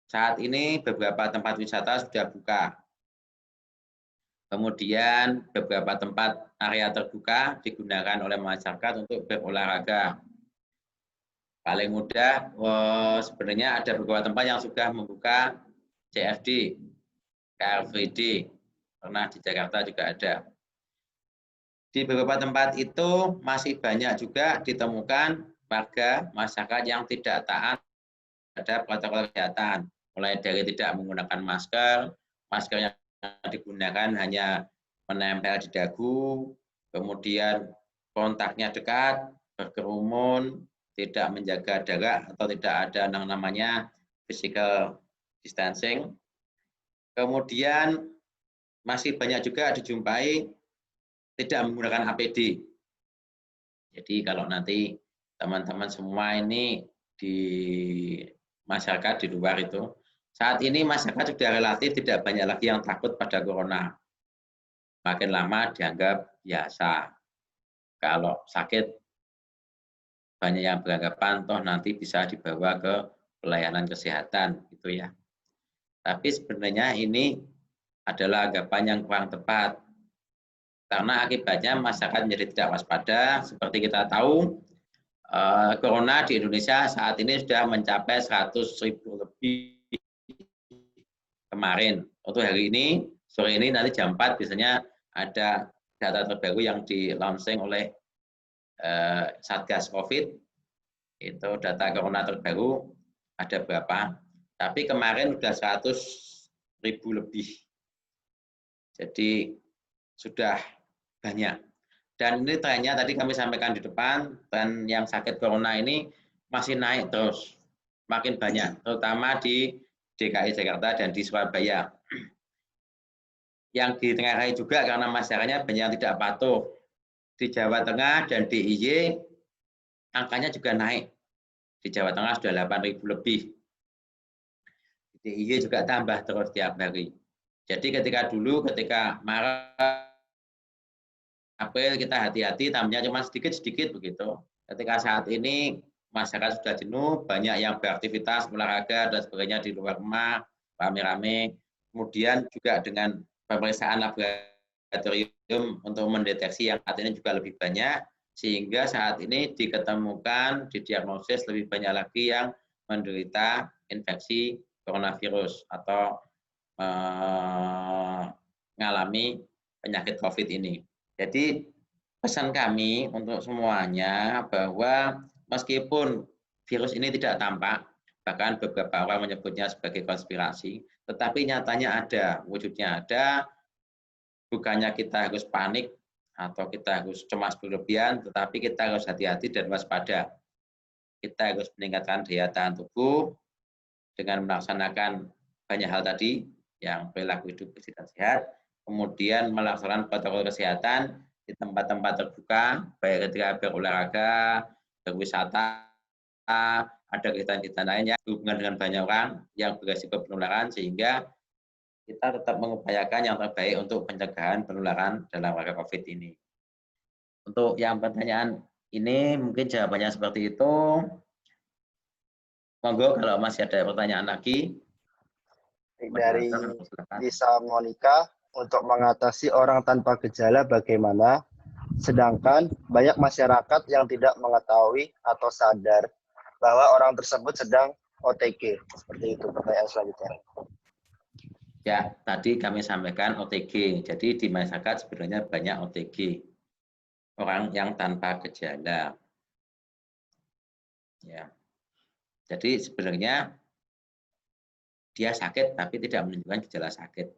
Saat ini beberapa tempat wisata sudah buka. Kemudian beberapa tempat area terbuka digunakan oleh masyarakat untuk berolahraga. Paling mudah, sebenarnya ada beberapa tempat yang sudah membuka CFD, Car Free Day, pernah di Jakarta juga ada. Di beberapa tempat itu masih banyak juga ditemukan warga masyarakat yang tidak taat pada protokol kesehatan, mulai dari tidak menggunakan masker, masker yang digunakan hanya menempel di dagu, kemudian kontaknya dekat, berkerumun, tidak menjaga jarak atau tidak ada yang namanya physical distancing. Kemudian masih banyak juga dijumpai tidak menggunakan APD. Jadi kalau nanti teman-teman semua ini di masyarakat di luar itu, saat ini masyarakat sudah relatif tidak banyak lagi yang takut pada corona. Makin lama dianggap biasa. Kalau sakit, banyak yang beranggapan toh nanti bisa dibawa ke pelayanan kesehatan, gitu ya. Tapi sebenarnya ini adalah anggapan yang kurang tepat. Karena akibatnya masyarakat menjadi tidak waspada. Seperti kita tahu, corona di Indonesia saat ini sudah mencapai 100.000 lebih kemarin. Untuk hari ini, sore ini nanti jam 4 biasanya ada data terbaru yang di-launching oleh Satgas COVID. Itu data corona terbaru ada berapa. Tapi kemarin sudah 100.000 lebih. Jadi sudah banyak. Dan ini trennya tadi kami sampaikan di depan, tren yang sakit corona ini masih naik terus, makin banyak, terutama di DKI Jakarta dan di Surabaya. Yang ditengarai juga karena masyarakatnya banyak yang tidak patuh. Di Jawa Tengah dan DIY angkanya juga naik. Di Jawa Tengah sudah 8.000 lebih. Di DIY juga tambah terus tiap hari. Jadi ketika Maret, April kita hati-hati, tamunya cuma sedikit-sedikit begitu. Ketika saat ini masyarakat sudah jenuh, banyak yang beraktivitas, olahraga dan sebagainya di luar rumah, rame-rame. Kemudian juga dengan pemeriksaan laboratorium untuk mendeteksi yang saat ini juga lebih banyak, sehingga saat ini diketemukan, didiagnosis lebih banyak lagi yang menderita infeksi coronavirus atau mengalami penyakit COVID ini. Jadi pesan kami untuk semuanya bahwa meskipun virus ini tidak tampak, bahkan beberapa orang menyebutnya sebagai konspirasi, tetapi nyatanya ada, wujudnya ada, bukannya kita harus panik atau kita harus cemas berlebihan, tetapi kita harus hati-hati dan waspada. Kita harus meningkatkan daya tahan tubuh dengan melaksanakan banyak hal tadi, yang perilaku hidup bersih dan sehat, kemudian melaksanakan protokol kesehatan di tempat-tempat terbuka, baik ketika berolahraga, berwisata, ada kegiatan-kegiatan lainnya berhubungan dengan banyak orang yang beresiko penularan, sehingga kita tetap mengupayakan yang terbaik untuk pencegahan penularan dalam wabah COVID ini. Untuk yang pertanyaan ini mungkin jawabannya seperti itu. Monggo kalau masih ada pertanyaan lagi. dari Silakan. Lisa Monica untuk mengatasi orang tanpa gejala bagaimana, sedangkan banyak masyarakat yang tidak mengetahui atau sadar bahwa orang tersebut sedang OTG. Seperti itu pertanyaan selanjutnya. Ya, tadi kami sampaikan OTG. Jadi di masyarakat sebenarnya banyak OTG. Orang yang tanpa gejala. Ya. Jadi sebenarnya dia sakit tapi tidak menunjukkan gejala sakit.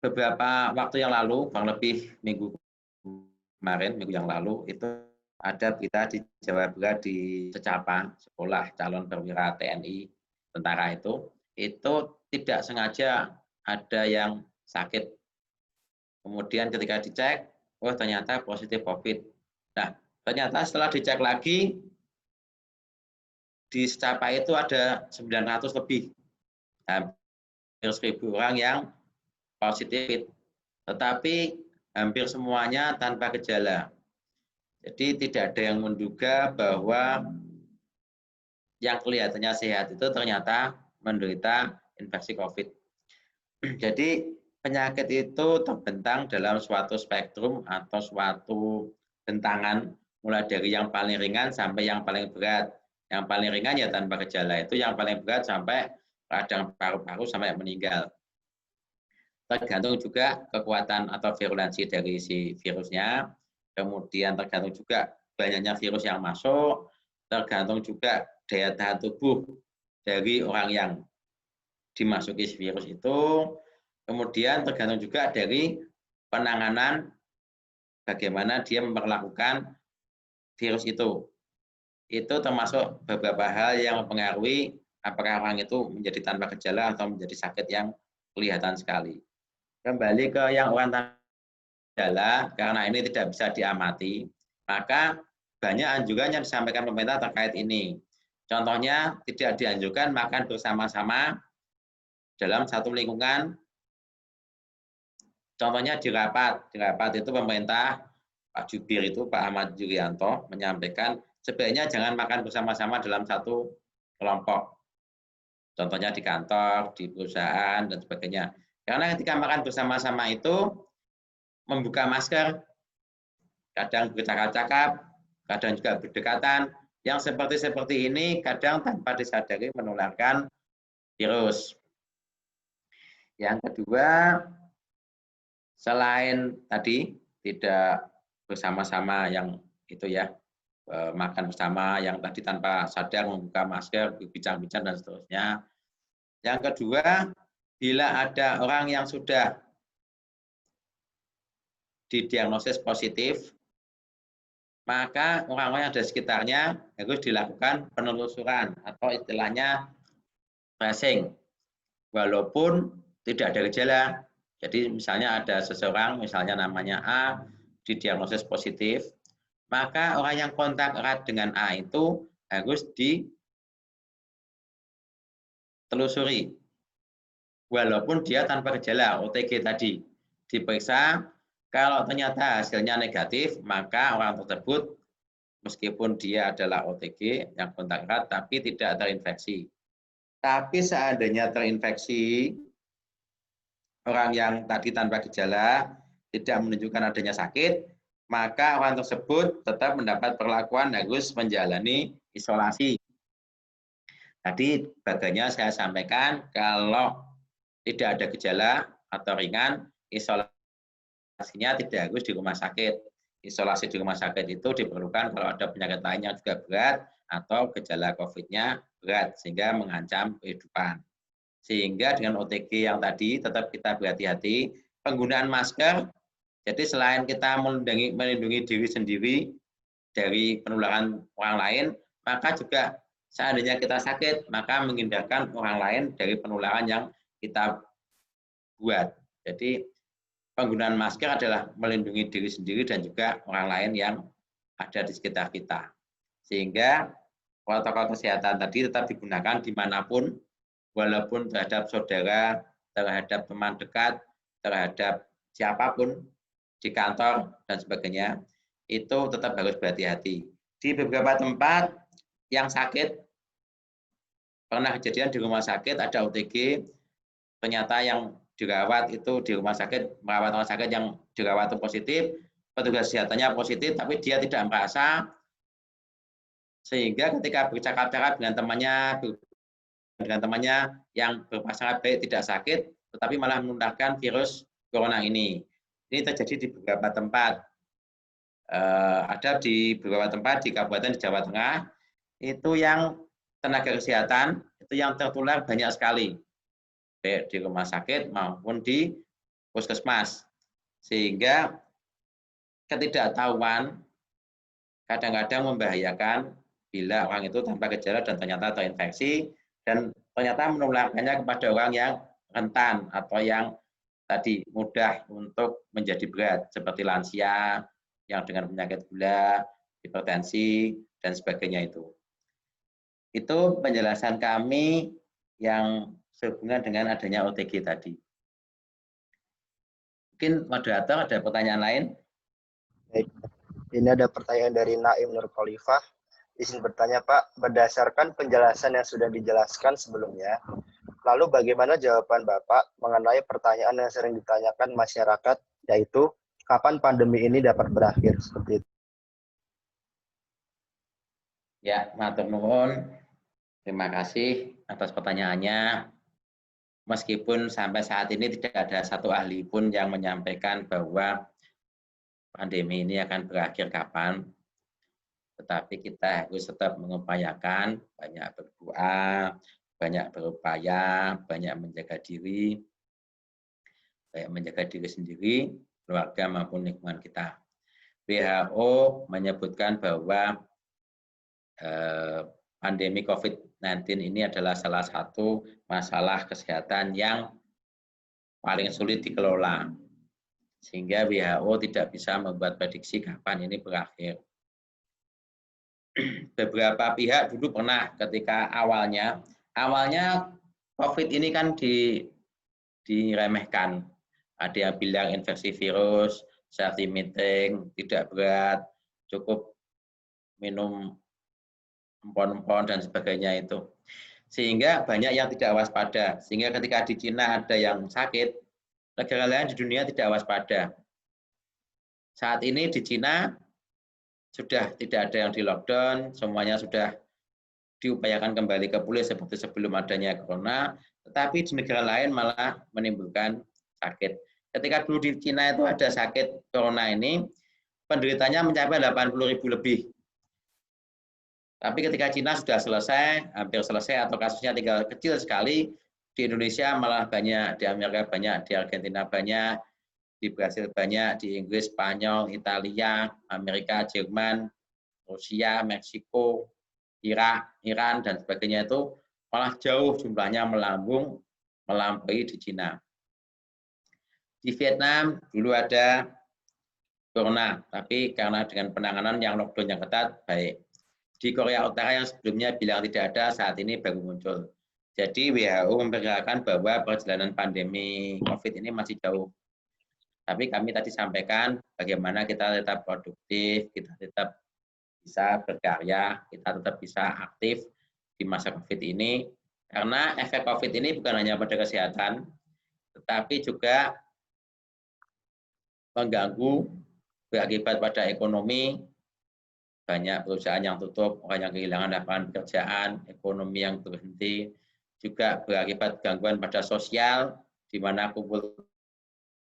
Beberapa waktu yang lalu, kurang lebih minggu yang lalu, itu ada berita di Jawa Barat di Secapa, sekolah calon perwira TNI tentara itu tidak sengaja ada yang sakit. Kemudian ketika dicek, oh ternyata positif COVID. Nah, ternyata setelah dicek lagi, di Secapa itu ada 900 lebih, hampir 1.000 orang yang positif, tetapi hampir semuanya tanpa gejala. Jadi tidak ada yang menduga bahwa yang kelihatannya sehat itu ternyata menderita infeksi COVID. Jadi penyakit itu terbentang dalam suatu spektrum atau suatu bentangan, mulai dari yang paling ringan sampai yang paling berat. Yang paling ringan ya tanpa gejala, itu yang paling berat sampai radang paru-paru sampai meninggal. Tergantung juga kekuatan atau virulensi dari si virusnya, kemudian tergantung juga banyaknya virus yang masuk, tergantung juga daya tahan tubuh dari orang yang dimasuki virus itu, kemudian tergantung juga dari penanganan bagaimana dia memperlakukan virus itu. Itu termasuk beberapa hal yang mempengaruhi apakah orang itu menjadi tanpa gejala atau menjadi sakit yang kelihatan sekali. Kembali ke yang orang tanpa gejala, karena ini tidak bisa diamati, maka banyak anjuran yang disampaikan pemerintah terkait ini. Contohnya, tidak dianjurkan makan bersama-sama dalam satu lingkungan. Contohnya di rapat itu pemerintah, Pak Jubir itu, Pak Ahmad Yuryanto, menyampaikan sebaiknya jangan makan bersama-sama dalam satu kelompok. Contohnya di kantor, di perusahaan, dan sebagainya. Karena ketika makan bersama-sama itu, membuka masker, kadang bercakap-cakap, kadang juga berdekatan, yang seperti ini kadang tanpa disadari menularkan virus. Yang kedua, selain tadi tidak bersama-sama yang itu ya, makan bersama yang tadi tanpa sadar membuka masker, berbincang-bincang dan seterusnya. Yang kedua, bila ada orang yang sudah didiagnosis positif, maka orang-orang yang ada di sekitarnya harus dilakukan penelusuran atau istilahnya tracing, walaupun tidak ada gejala. Jadi misalnya ada seseorang, misalnya namanya A, didiagnosis positif, maka orang yang kontak erat dengan A itu harus ditelusuri, walaupun dia tanpa gejala, OTG tadi. Diperiksa, kalau ternyata hasilnya negatif, maka orang tersebut meskipun dia adalah OTG yang kontak erat tapi tidak terinfeksi. Tapi seandainya terinfeksi, orang yang tadi tanpa gejala tidak menunjukkan adanya sakit, maka orang tersebut tetap mendapat perlakuan harus menjalani isolasi. Tadi bagiannya saya sampaikan kalau tidak ada gejala atau ringan, isolasinya tidak harus di rumah sakit. Isolasi di rumah sakit itu diperlukan kalau ada penyakit lainnya juga berat atau gejala COVID-nya berat sehingga mengancam kehidupan. Sehingga dengan OTG yang tadi tetap kita berhati-hati, penggunaan masker, jadi selain kita melindungi diri sendiri dari penularan orang lain, maka juga seandainya kita sakit, maka menghindarkan orang lain dari penularan yang kita buat. Jadi penggunaan masker adalah melindungi diri sendiri dan juga orang lain yang ada di sekitar kita. Sehingga protokol kesehatan tadi tetap digunakan dimanapun, walaupun terhadap saudara, terhadap teman dekat, terhadap siapapun, di kantor, dan sebagainya, itu tetap harus berhati-hati. Di beberapa tempat yang sakit, pernah kejadian di rumah sakit ada OTG, ternyata yang dirawat itu di rumah sakit, merawat rumah sakit yang dirawat itu positif, petugas kesehatannya positif, tapi dia tidak merasa, sehingga ketika bercakap-cakap dengan temannya yang berpasangan baik tidak sakit, tetapi malah menularkan virus corona ini. Ini terjadi di beberapa tempat. Ada di beberapa tempat di kabupaten di Jawa Tengah, itu yang tenaga kesehatan, itu yang tertular banyak sekali, baik di rumah sakit maupun di puskesmas. Sehingga ketidaktahuan kadang-kadang membahayakan bila orang itu tanpa gejala dan ternyata terinfeksi, dan ternyata menularkannya kepada orang yang rentan atau yang tadi mudah untuk menjadi berat, seperti lansia yang dengan penyakit gula, hipertensi, dan sebagainya itu. Itu penjelasan kami yang sehubungan dengan adanya OTG tadi. Mungkin moderator ada pertanyaan lain? Baik. Ini ada pertanyaan dari Naim Nur Khalifah. Izin bertanya Pak, berdasarkan penjelasan yang sudah dijelaskan sebelumnya, lalu bagaimana jawaban Bapak mengenai pertanyaan yang sering ditanyakan masyarakat, yaitu kapan pandemi ini dapat berakhir? Seperti itu. Ya, matur nuwun. Terima kasih atas pertanyaannya. Meskipun sampai saat ini tidak ada satu ahli pun yang menyampaikan bahwa pandemi ini akan berakhir kapan, tetapi kita harus tetap mengupayakan, banyak berdoa, banyak berupaya, banyak menjaga diri, baik menjaga diri sendiri, keluarga maupun lingkungan kita. WHO menyebutkan bahwa pandemi COVID-19 ini adalah salah satu masalah kesehatan yang paling sulit dikelola, sehingga WHO tidak bisa membuat prediksi kapan ini berakhir. Beberapa pihak dulu pernah ketika awalnya COVID ini kan diremehkan. Ada yang bilang infeksi virus, self limiting, tidak berat, cukup minum empon-empon dan sebagainya itu. Sehingga banyak yang tidak waspada. Sehingga ketika di Cina ada yang sakit, negara lain di dunia tidak waspada. Saat ini di Cina sudah tidak ada yang di lockdown, semuanya sudah diupayakan kembali ke pulih seperti sebelum adanya corona, tetapi di negara lain malah menimbulkan sakit. Ketika dulu di Cina itu ada sakit corona ini, penderitanya mencapai 80.000 lebih. Tapi ketika Cina sudah selesai, hampir selesai atau kasusnya tinggal kecil sekali, di Indonesia malah banyak, di Amerika banyak, di Argentina banyak, di Brasil banyak, di Inggris, Spanyol, Italia, Amerika, Jerman, Rusia, Meksiko, Irak, Iran, dan sebagainya itu malah jauh jumlahnya melampaui di Cina. Di Vietnam dulu ada corona, tapi karena dengan penanganan yang lockdown yang ketat, baik. Di Korea Utara yang sebelumnya bilang tidak ada, saat ini baru muncul. Jadi WHO memperkirakan bahwa perjalanan pandemi COVID ini masih jauh. Tapi kami tadi sampaikan bagaimana kita tetap produktif, kita tetap bisa berkarya, kita tetap bisa aktif di masa COVID ini. Karena efek COVID ini bukan hanya pada kesehatan, tetapi juga mengganggu, berakibat pada ekonomi, banyak perusahaan yang tutup, orang yang kehilangan lapangan pekerjaan, ekonomi yang berhenti, juga berakibat gangguan pada sosial, di mana kumpul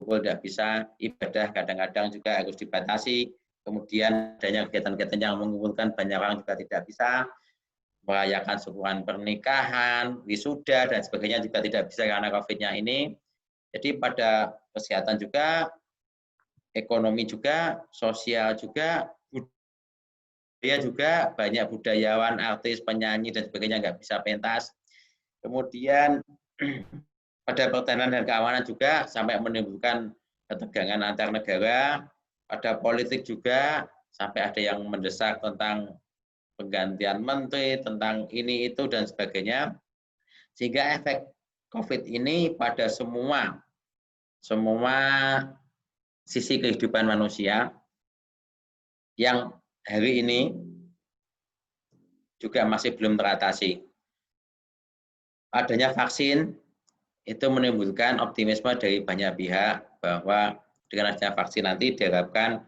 tidak bisa, ibadah kadang-kadang juga harus dibatasi, kemudian adanya kegiatan-kegiatan yang mengumpulkan banyak orang juga tidak bisa, merayakan syukuran pernikahan, wisuda, dan sebagainya juga tidak bisa karena COVID-nya ini. Jadi pada kesehatan juga, ekonomi juga, sosial juga, budaya juga, banyak budayawan, artis, penyanyi, dan sebagainya nggak bisa pentas. Kemudian pada pertahanan dan keamanan juga sampai menimbulkan ketegangan antar negara, pada politik juga sampai ada yang mendesak tentang penggantian menteri, tentang ini itu dan sebagainya. Sehingga efek COVID ini pada semua sisi kehidupan manusia yang hari ini juga masih belum teratasi. adanya vaksin itu menimbulkan optimisme dari banyak pihak bahwa dengan adanya vaksin nanti diharapkan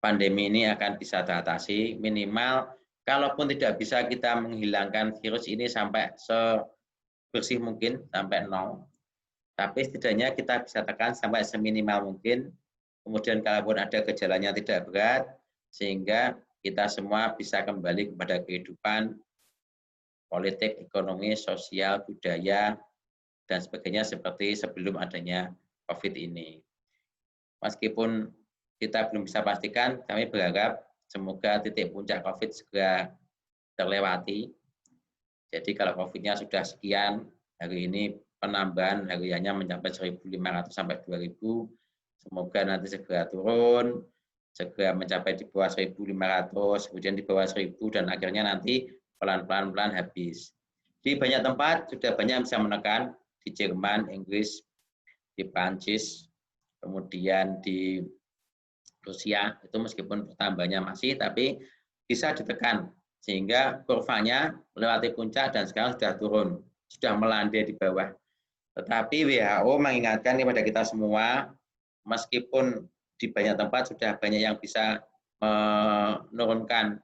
pandemi ini akan bisa teratasi, minimal kalaupun tidak bisa kita menghilangkan virus ini sampai sebersih mungkin, sampai 0, tapi setidaknya kita bisa tekan sampai seminimal mungkin, kemudian kalaupun ada gejalanya tidak berat, sehingga kita semua bisa kembali kepada kehidupan politik, ekonomi, sosial, budaya, dan sebagainya seperti sebelum adanya COVID ini. Meskipun kita belum bisa pastikan, kami berharap semoga titik puncak COVID segera terlewati. Jadi kalau COVID-nya sudah sekian, hari ini penambahan hariannya mencapai 1.500 sampai 2.000, semoga nanti segera turun, segera mencapai di bawah 1.500, kemudian di bawah 1.000, dan akhirnya nanti pelan-pelan habis. Di banyak tempat sudah banyak yang bisa menekan, di Jerman, Inggris, di Prancis, kemudian di Rusia, itu meskipun pertambahannya masih, tapi bisa ditekan, sehingga kurvanya melewati puncak dan sekarang sudah turun, sudah melandai di bawah. Tetapi WHO mengingatkan kepada kita semua, meskipun di banyak tempat sudah banyak yang bisa menurunkan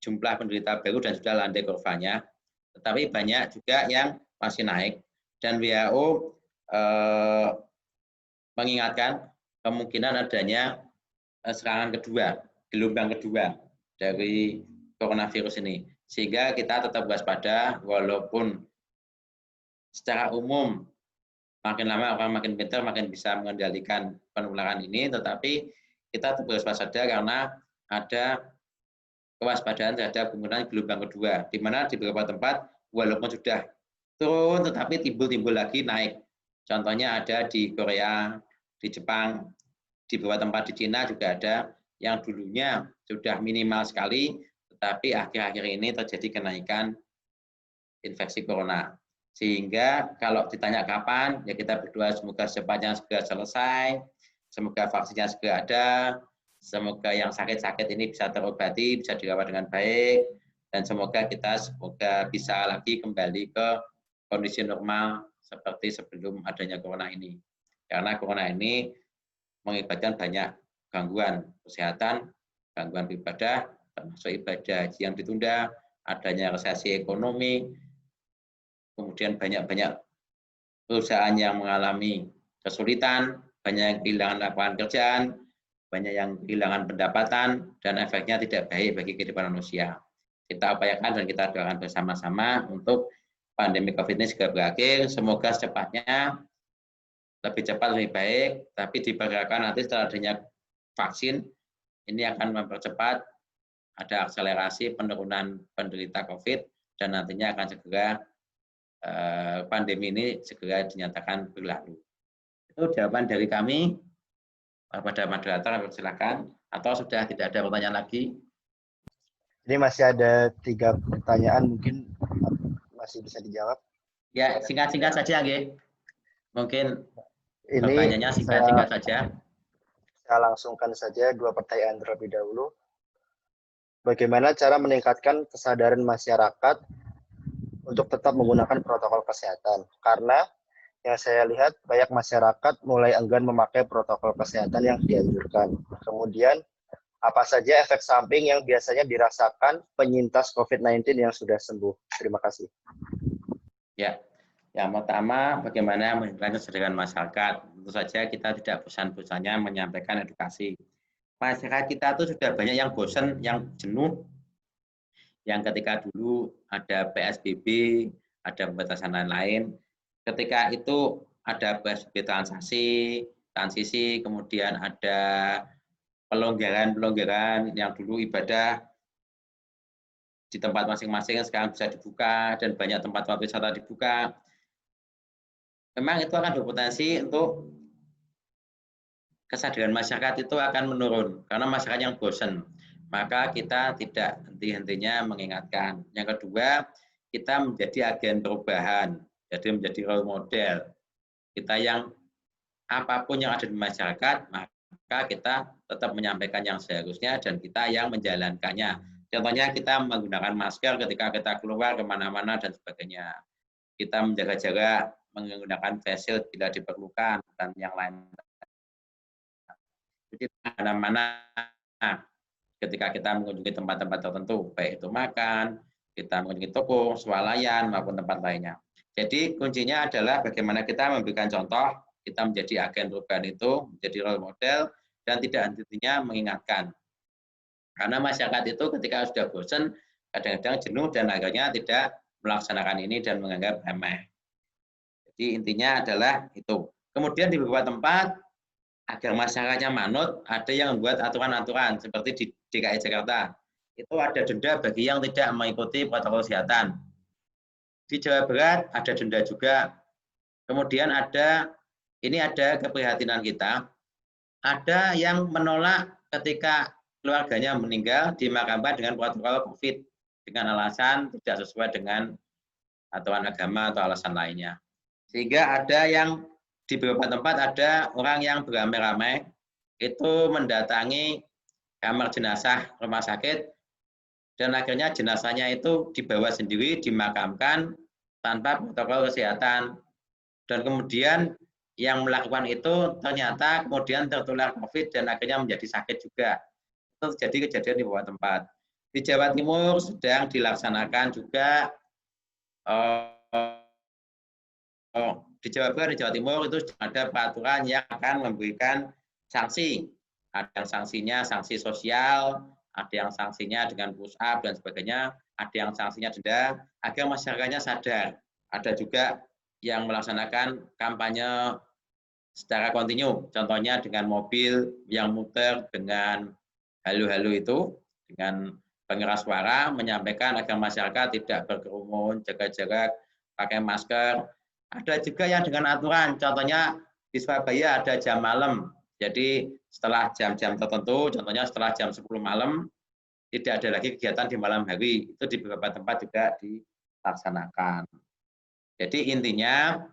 jumlah penderita baru dan sudah landai kurvanya, tetapi banyak juga yang masih naik, dan WHO mengingatkan kemungkinan adanya serangan kedua, gelombang kedua dari coronavirus ini. Sehingga kita tetap waspada, walaupun secara umum makin lama orang makin pintar, makin bisa mengendalikan penularan ini, tetapi kita tetap waspada karena ada kewaspadaan terhadap kemungkinan gelombang kedua, di mana di beberapa tempat walaupun sudah turun, tetapi timbul lagi naik. Contohnya ada di Korea, di Jepang, di beberapa tempat di Cina juga ada yang dulunya sudah minimal sekali, tetapi akhir-akhir ini terjadi kenaikan infeksi corona. Sehingga kalau ditanya kapan, ya kita berdoa semoga secepatnya segera selesai, semoga vaksinnya segera ada, semoga yang sakit-sakit ini bisa terobati, bisa dirawat dengan baik, dan semoga bisa lagi kembali ke kondisi normal seperti sebelum adanya corona ini. Karena corona ini mengakibatkan banyak gangguan kesehatan, gangguan ibadah, termasuk ibadah haji yang ditunda, adanya resesi ekonomi, kemudian banyak perusahaan yang mengalami kesulitan, banyak yang kehilangan lapangan pekerjaan, banyak yang kehilangan pendapatan, dan efeknya tidak baik bagi kehidupan manusia. Kita upayakan dan kita doakan bersama-sama untuk pandemi COVID ini segera berakhir. Semoga secepatnya, lebih cepat, lebih baik, tapi diperkirakan nanti setelah adanya vaksin, ini akan mempercepat ada akselerasi penurunan penderita COVID, dan nantinya akan segera pandemi ini segera dinyatakan berlalu. Itu jawaban dari kami. Pada moderator, silakan. Atau sudah tidak ada pertanyaan lagi? Ini masih ada 3 pertanyaan, mungkin masih bisa dijawab. Ya, singkat-singkat saja, Nggih. Mungkin Ini pertanyaannya singkat-singkat saja. Saya langsungkan saja 2 pertanyaan terlebih dahulu. Bagaimana cara meningkatkan kesadaran masyarakat untuk tetap menggunakan protokol kesehatan? Karena yang saya lihat banyak masyarakat mulai enggan memakai protokol kesehatan yang dianjurkan. Kemudian, apa saja efek samping yang biasanya dirasakan penyintas COVID-19 yang sudah sembuh? Terima kasih. Ya, yang pertama, bagaimana meningkatkan kesadaran masyarakat? Tentu saja kita tidak bosan-bosannya menyampaikan edukasi. Masyarakat kita tuh sudah banyak yang bosan, yang jenuh, yang ketika dulu ada PSBB, ada pembatasan lain-lain, ketika itu ada PSBB transisi, kemudian ada pelonggaran yang dulu ibadah di tempat masing-masing sekarang bisa dibuka, dan banyak tempat wisata dibuka. Memang itu akan berpotensi untuk kesadaran masyarakat itu akan menurun karena masyarakat yang bosan. Maka kita tidak henti-hentinya mengingatkan. Yang kedua, kita menjadi agen perubahan, jadi menjadi role model. Kita yang apapun yang ada di masyarakat, maka kita tetap menyampaikan yang seharusnya dan kita yang menjalankannya. Contohnya kita menggunakan masker ketika kita keluar kemana-mana dan sebagainya. kita menjaga jarak, menggunakan face shield bila diperlukan, dan yang lain. Jadi mana-mana ketika kita mengunjungi tempat-tempat tertentu, baik itu makan, kita mengunjungi toko, swalayan, maupun tempat lainnya. Jadi kuncinya adalah bagaimana kita memberikan contoh, kita menjadi agen perubahan itu, menjadi role model, dan tidak henti-hentinya mengingatkan. Karena masyarakat itu ketika sudah bosan, kadang-kadang jenuh dan akhirnya tidak melaksanakan ini dan menganggap remeh. Jadi intinya adalah itu. Kemudian di beberapa tempat, agar masyarakatnya manut, ada yang membuat aturan-aturan seperti di DKI Jakarta. Itu ada denda bagi yang tidak mengikuti protokol kesehatan. Di Jawa Barat ada denda juga. Kemudian ini ada keprihatinan kita, ada yang menolak ketika keluarganya meninggal dimakamkan dengan protokol COVID dengan alasan tidak sesuai dengan aturan agama atau alasan lainnya. Sehingga ada yang di beberapa tempat ada orang yang beramai-ramai itu mendatangi kamar jenazah rumah sakit dan akhirnya jenazahnya itu dibawa sendiri, dimakamkan tanpa protokol kesehatan. Dan kemudian yang melakukan itu ternyata kemudian tertular COVID dan akhirnya menjadi sakit juga. Itu terjadi kejadian di beberapa tempat. Di Jawa Timur sedang dilaksanakan juga di Jawa Barat, di Jawa Timur itu ada peraturan yang akan memberikan sanksi. Ada yang sanksinya sanksi sosial, ada yang sanksinya dengan push up dan sebagainya, ada yang sanksinya denda, agar masyarakatnya sadar. Ada juga yang melaksanakan kampanye secara kontinu, contohnya dengan mobil yang muter dengan halo-halo itu, dengan pengeras suara, menyampaikan agar masyarakat tidak berkerumun, jaga jarak, pakai masker. Ada juga yang dengan aturan, contohnya di Surabaya ada jam malam. Jadi setelah jam-jam tertentu, contohnya setelah jam 10 malam, tidak ada lagi kegiatan di malam hari. Itu di beberapa tempat juga dilaksanakan. Jadi intinya,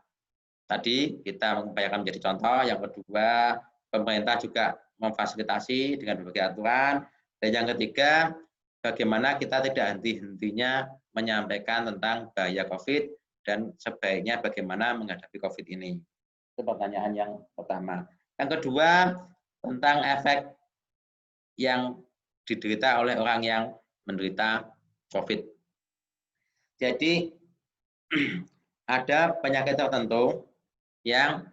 tadi kita mengupayakan menjadi contoh. Yang kedua, pemerintah juga memfasilitasi dengan berbagai aturan. Dan yang ketiga, bagaimana kita tidak henti-hentinya menyampaikan tentang bahaya COVID dan sebaiknya bagaimana menghadapi COVID ini. Itu pertanyaan yang pertama. Yang kedua, tentang efek yang diderita oleh orang yang menderita COVID. Jadi, ada penyakit tertentu yang,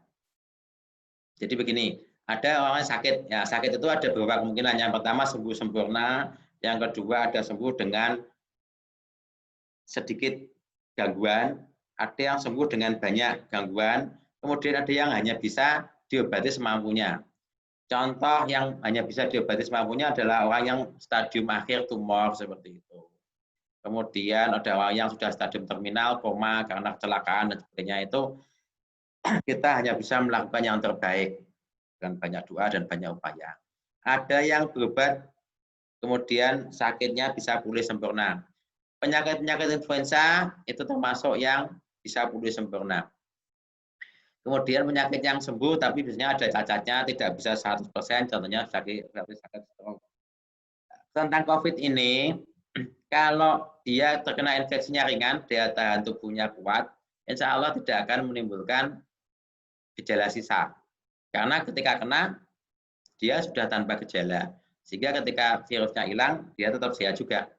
jadi begini, ada orang yang sakit. Ya, sakit itu ada beberapa kemungkinan. Yang pertama sembuh sempurna, yang kedua ada sembuh dengan sedikit gangguan, ada yang sembuh dengan banyak gangguan, kemudian ada yang hanya bisa diobati semampunya. Contoh yang hanya bisa diobati semampunya adalah orang yang stadium akhir tumor seperti itu. Kemudian ada orang yang sudah stadium terminal, koma karena kecelakaan dan sebagainya, itu kita hanya bisa melakukan yang terbaik dengan banyak doa dan banyak upaya. Ada yang berobat, kemudian sakitnya bisa pulih sempurna. Penyakit-penyakit influenza itu termasuk yang bisa pulih sempurna. Kemudian penyakit yang sembuh tapi biasanya ada cacatnya, tidak bisa 100%, contohnya sakit stroke. Tentang COVID ini, kalau dia terkena infeksinya ringan, daya tahan tubuhnya kuat, insya Allah tidak akan menimbulkan gejala sisa. Karena ketika kena, dia sudah tanpa gejala. Sehingga ketika virusnya hilang, dia tetap sehat juga.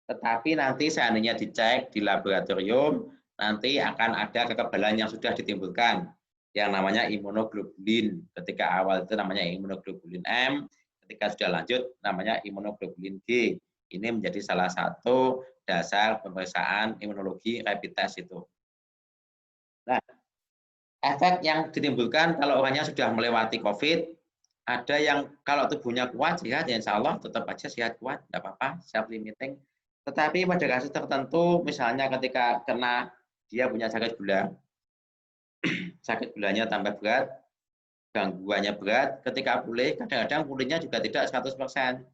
Tetapi nanti seandainya dicek di laboratorium, nanti akan ada kekebalan yang sudah ditimbulkan, yang namanya imunoglobulin. Ketika awal itu namanya imunoglobulin M, ketika sudah lanjut namanya imunoglobulin G. Ini menjadi salah satu dasar pemeriksaan imunologi rapid test itu. Nah, efek yang ditimbulkan kalau orangnya sudah melewati COVID, ada yang kalau tubuhnya kuat, sehat, ya insya Allah tetap aja sehat kuat, tidak apa-apa, self limiting. Tetapi pada kasus tertentu, misalnya ketika kena, dia punya sakit gula, sakit gulanya tambah berat, gangguannya berat, ketika pulih, kadang-kadang pulihnya juga tidak 100%.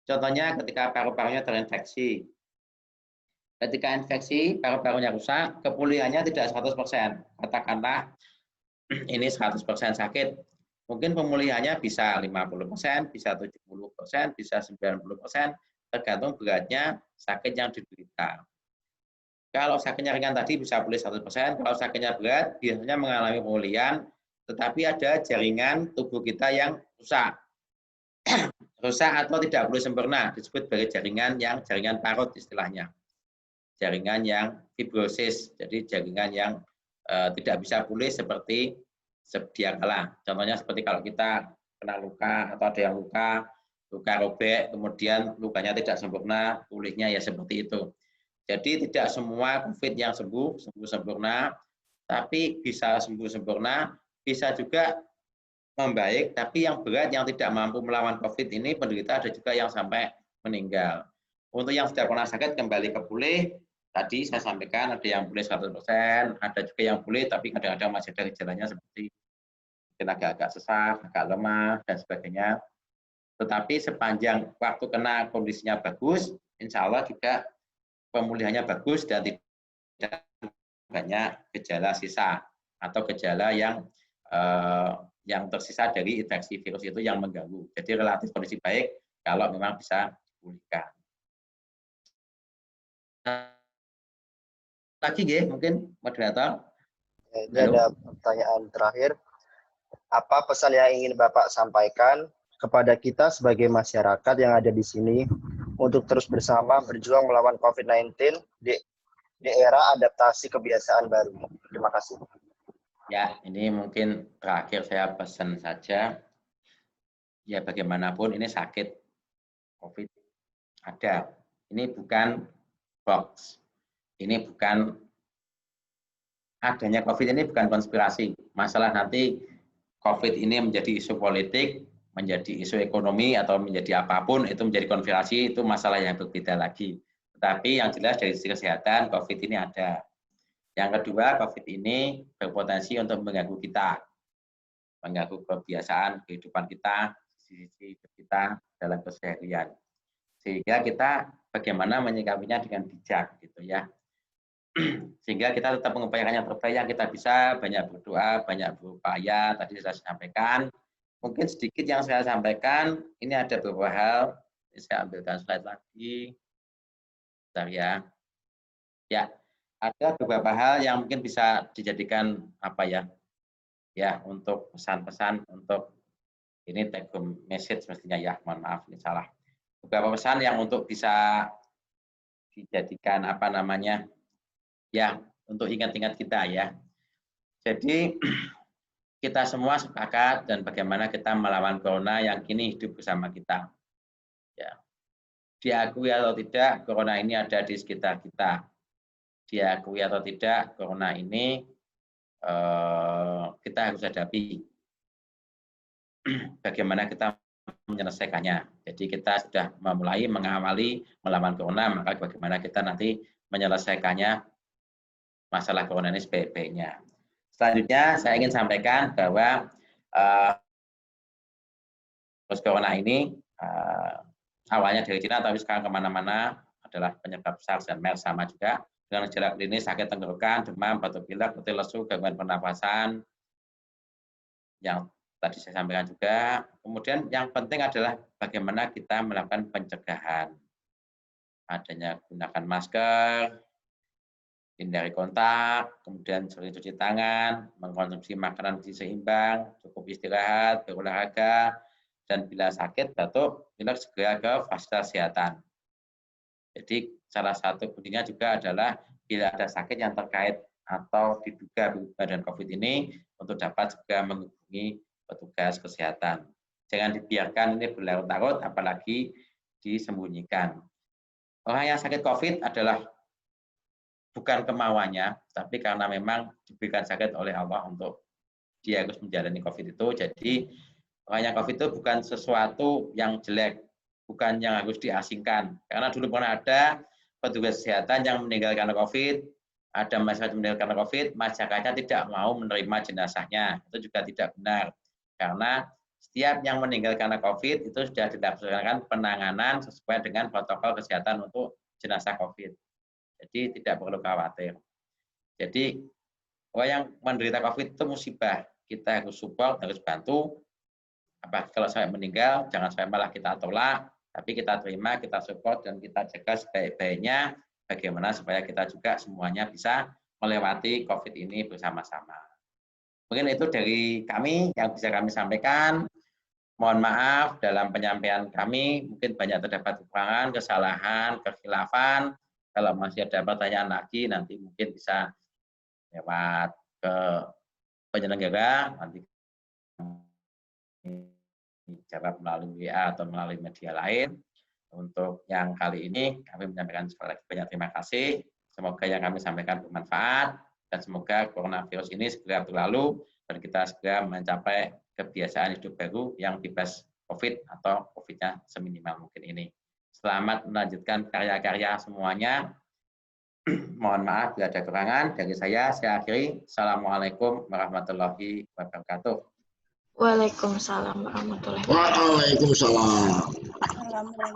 Contohnya ketika paru-parunya terinfeksi. Ketika infeksi, paru-parunya rusak, kepulihannya tidak 100%. Katakanlah ini 100% sakit, mungkin pemulihannya bisa 50%, bisa 70%, bisa 90%, tergantung beratnya sakit yang diderita. Kalau sakitnya ringan tadi bisa pulih 100%, kalau sakitnya berat biasanya mengalami pemulihan, tetapi ada jaringan tubuh kita yang rusak. Rusak atau tidak pulih sempurna, disebut sebagai jaringan parut istilahnya. Jaringan yang fibrosis, jadi jaringan yang tidak bisa pulih seperti sedia kala. Contohnya seperti kalau kita kena luka atau ada yang luka robek, kemudian lukanya tidak sempurna, pulihnya ya seperti itu. Jadi tidak semua COVID yang sembuh sempurna, tapi bisa sembuh sempurna, bisa juga membaik, tapi yang berat yang tidak mampu melawan COVID ini penderita ada juga yang sampai meninggal. Untuk yang sudah pernah sakit kembali ke pulih, tadi saya sampaikan ada yang pulih 100%, ada juga yang pulih tapi kadang-kadang masih ada gejalanya seperti agak-agak sesak, agak lemah, dan sebagainya. Tetapi sepanjang waktu kena kondisinya bagus, insya Allah juga pemulihannya bagus dan tidak banyak gejala sisa atau gejala yang tersisa dari infeksi virus itu yang mengganggu. Jadi relatif kondisi baik kalau memang bisa dipulihkan. Lagi mungkin moderator. Ini ada pertanyaan terakhir. Apa pesan yang ingin Bapak sampaikan kepada kita sebagai masyarakat yang ada di sini untuk terus bersama berjuang melawan COVID-19 di era adaptasi kebiasaan baru? Terima kasih. Ya, ini mungkin terakhir saya pesan saja. Ya, bagaimanapun ini sakit COVID ada. Ini bukan hoax. Ini bukan adanya COVID ini bukan konspirasi. Masalah nanti COVID ini menjadi isu politik, menjadi isu ekonomi, atau menjadi apapun, itu menjadi konspirasi, itu masalah yang berbeda lagi. Tetapi yang jelas dari sisi kesehatan, COVID ini ada. Yang kedua, COVID ini berpotensi untuk mengganggu kita, mengganggu kebiasaan kehidupan kita, sisi hidup kita dalam keseharian. Sehingga kita bagaimana menyikapinya dengan bijak, gitu ya. Sehingga kita tetap mengupayakan yang terbaik yang kita bisa, banyak berdoa, banyak berupaya, tadi saya sampaikan. Mungkin sedikit yang saya sampaikan, ini ada beberapa hal, ini saya ambilkan slide lagi. Bentar ya. Ya, ada beberapa hal yang mungkin bisa dijadikan apa ya? Ya, untuk pesan-pesan untuk ini take home message mestinya ya, mohon maaf ini salah. Beberapa pesan yang untuk bisa dijadikan apa namanya? Ya, untuk ingat-ingat kita ya. Jadi kita semua sepakat dan bagaimana kita melawan corona yang kini hidup bersama kita. Ya. Diakui atau tidak, corona ini ada di sekitar kita. Diakui atau tidak, corona ini kita harus hadapi. Bagaimana kita menyelesaikannya. Jadi kita sudah memulai mengawali melawan corona, maka bagaimana kita nanti menyelesaikannya masalah corona ini sebaik-baiknya. Selanjutnya saya ingin sampaikan bahwa virus corona ini awalnya dari Cina tapi sekarang kemana-mana adalah penyebab SARS dan MERS sama juga dengan gejala klinis sakit tenggorokan, demam, batuk pilek, letih lesu, gangguan pernapasan yang tadi saya sampaikan juga. Kemudian yang penting adalah bagaimana kita melakukan pencegahan. Adanya gunakan masker, hindari kontak, kemudian sering cuci tangan, mengkonsumsi makanan gizi seimbang, cukup istirahat, berolahraga, dan bila sakit, batuk, pilek segera ke fasilitas kesehatan. Jadi salah satu kuncinya juga adalah bila ada sakit yang terkait atau diduga berhubungan dengan COVID ini, untuk dapat segera menghubungi petugas kesehatan. Jangan dibiarkan ini berlarut-larut, apalagi disembunyikan. Orang yang sakit COVID adalah bukan kemauannya, tapi karena memang diberikan sakit oleh Allah untuk dia harus menjalani COVID itu. Jadi orang yang COVID itu bukan sesuatu yang jelek, bukan yang harus diasingkan. Karena dulu pernah ada petugas kesehatan yang meninggal karena COVID, ada masyarakat meninggal karena COVID, masyarakatnya tidak mau menerima jenazahnya. Itu juga tidak benar. Karena setiap yang meninggal karena COVID itu sudah dilaksanakan penanganan sesuai dengan protokol kesehatan untuk jenazah COVID. Jadi tidak perlu khawatir. Jadi orang yang menderita COVID itu musibah. Kita harus support, harus bantu. Apalagi kalau sampai meninggal, jangan sampai malah kita tolak, tapi kita terima, kita support, dan kita jaga sebaik-baiknya bagaimana supaya kita juga semuanya bisa melewati COVID ini bersama-sama. Mungkin itu dari kami yang bisa kami sampaikan. Mohon maaf dalam penyampaian kami, mungkin banyak terdapat kekurangan, kesalahan, kekhilafan. Kalau masih ada pertanyaan lagi, nanti mungkin bisa lewat ke penyelenggara, nanti jawab melalui WA atau melalui media lain. Untuk yang kali ini, kami menyampaikan sekali lagi banyak terima kasih. Semoga yang kami sampaikan bermanfaat, dan semoga coronavirus ini segera berlalu, dan kita segera mencapai kebiasaan hidup baru yang bebas COVID atau COVID-nya seminimal mungkin ini. Selamat melanjutkan karya-karya semuanya. Mohon maaf bila ada kekurangan. Dari saya akhiri. Assalamualaikum warahmatullahi wabarakatuh. Waalaikumsalam warahmatullahi wabarakatuh. Waalaikumsalam.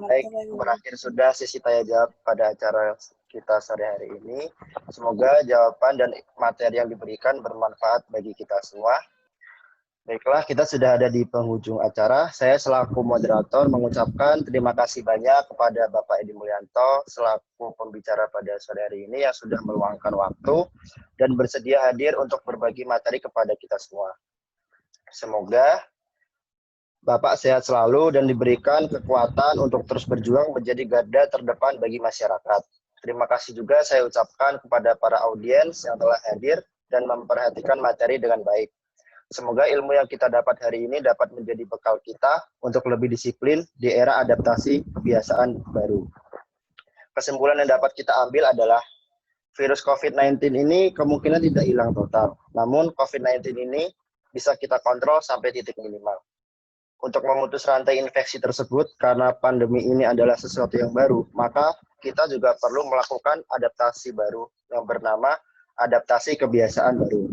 Baik, berakhir sudah sesi tanya jawab pada acara kita sore hari ini. Semoga jawaban dan materi yang diberikan bermanfaat bagi kita semua. Baiklah, kita sudah ada di penghujung acara. Saya selaku moderator mengucapkan terima kasih banyak kepada Bapak Edi Mulyanto selaku pembicara pada sore hari ini yang sudah meluangkan waktu dan bersedia hadir untuk berbagi materi kepada kita semua. Semoga Bapak sehat selalu dan diberikan kekuatan untuk terus berjuang menjadi garda terdepan bagi masyarakat. Terima kasih juga saya ucapkan kepada para audiens yang telah hadir dan memperhatikan materi dengan baik. Semoga ilmu yang kita dapat hari ini dapat menjadi bekal kita untuk lebih disiplin di era adaptasi kebiasaan baru. Kesimpulan yang dapat kita ambil adalah virus COVID-19 ini kemungkinan tidak hilang total. Namun COVID-19 ini bisa kita kontrol sampai titik minimal. Untuk memutus rantai infeksi tersebut, karena pandemi ini adalah sesuatu yang baru, maka kita juga perlu melakukan adaptasi baru yang bernama adaptasi kebiasaan baru.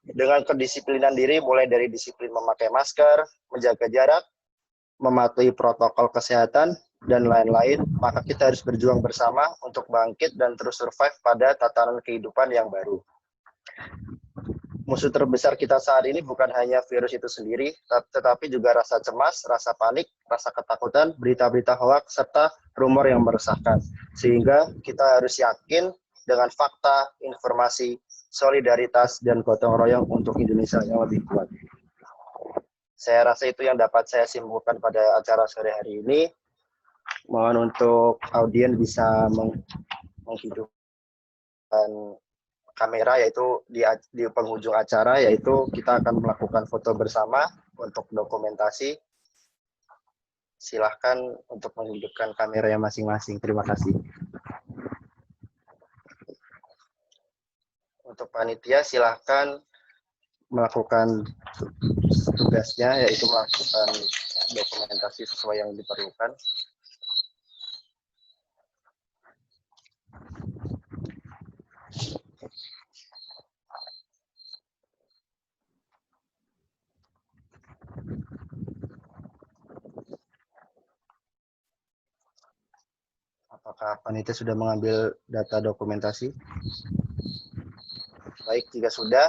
Dengan kedisiplinan diri, mulai dari disiplin memakai masker, menjaga jarak, mematuhi protokol kesehatan, dan lain-lain, maka kita harus berjuang bersama untuk bangkit dan terus survive pada tatanan kehidupan yang baru. Musuh terbesar kita saat ini bukan hanya virus itu sendiri, tetapi juga rasa cemas, rasa panik, rasa ketakutan, berita-berita hoaks, serta rumor yang meresahkan. Sehingga kita harus yakin dengan fakta, informasi, solidaritas, dan gotong royong untuk Indonesia yang lebih kuat. Saya rasa itu yang dapat saya simpulkan pada acara sore hari ini. Mohon untuk audiens bisa menghidupkan kamera, yaitu di penghujung acara, yaitu kita akan melakukan foto bersama untuk dokumentasi. Silahkan untuk menghidupkan kamera yang masing-masing. Terima kasih. Untuk panitia silahkan melakukan tugasnya, yaitu melakukan dokumentasi sesuai yang diperlukan. Apakah panitia sudah mengambil data dokumentasi? Baik, jika sudah,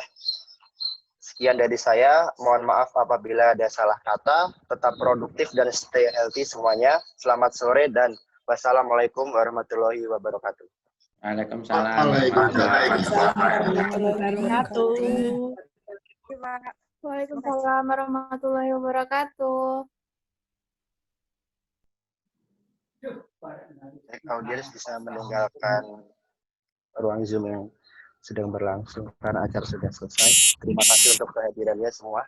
sekian dari saya. Mohon maaf apabila ada salah kata. Tetap produktif dan stay healthy semuanya. Selamat sore dan wassalamualaikum warahmatullahi wabarakatuh. Waalaikumsalam. Waalaikumsalam warahmatullahi wabarakatuh. Baik, audiens bisa meninggalkan ruang Zoom yang sedang berlangsung karena acara sudah selesai. Terima kasih untuk kehadirannya semua.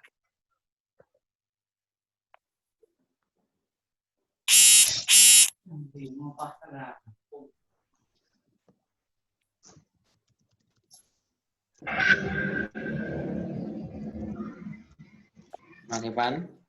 Mas Ivan.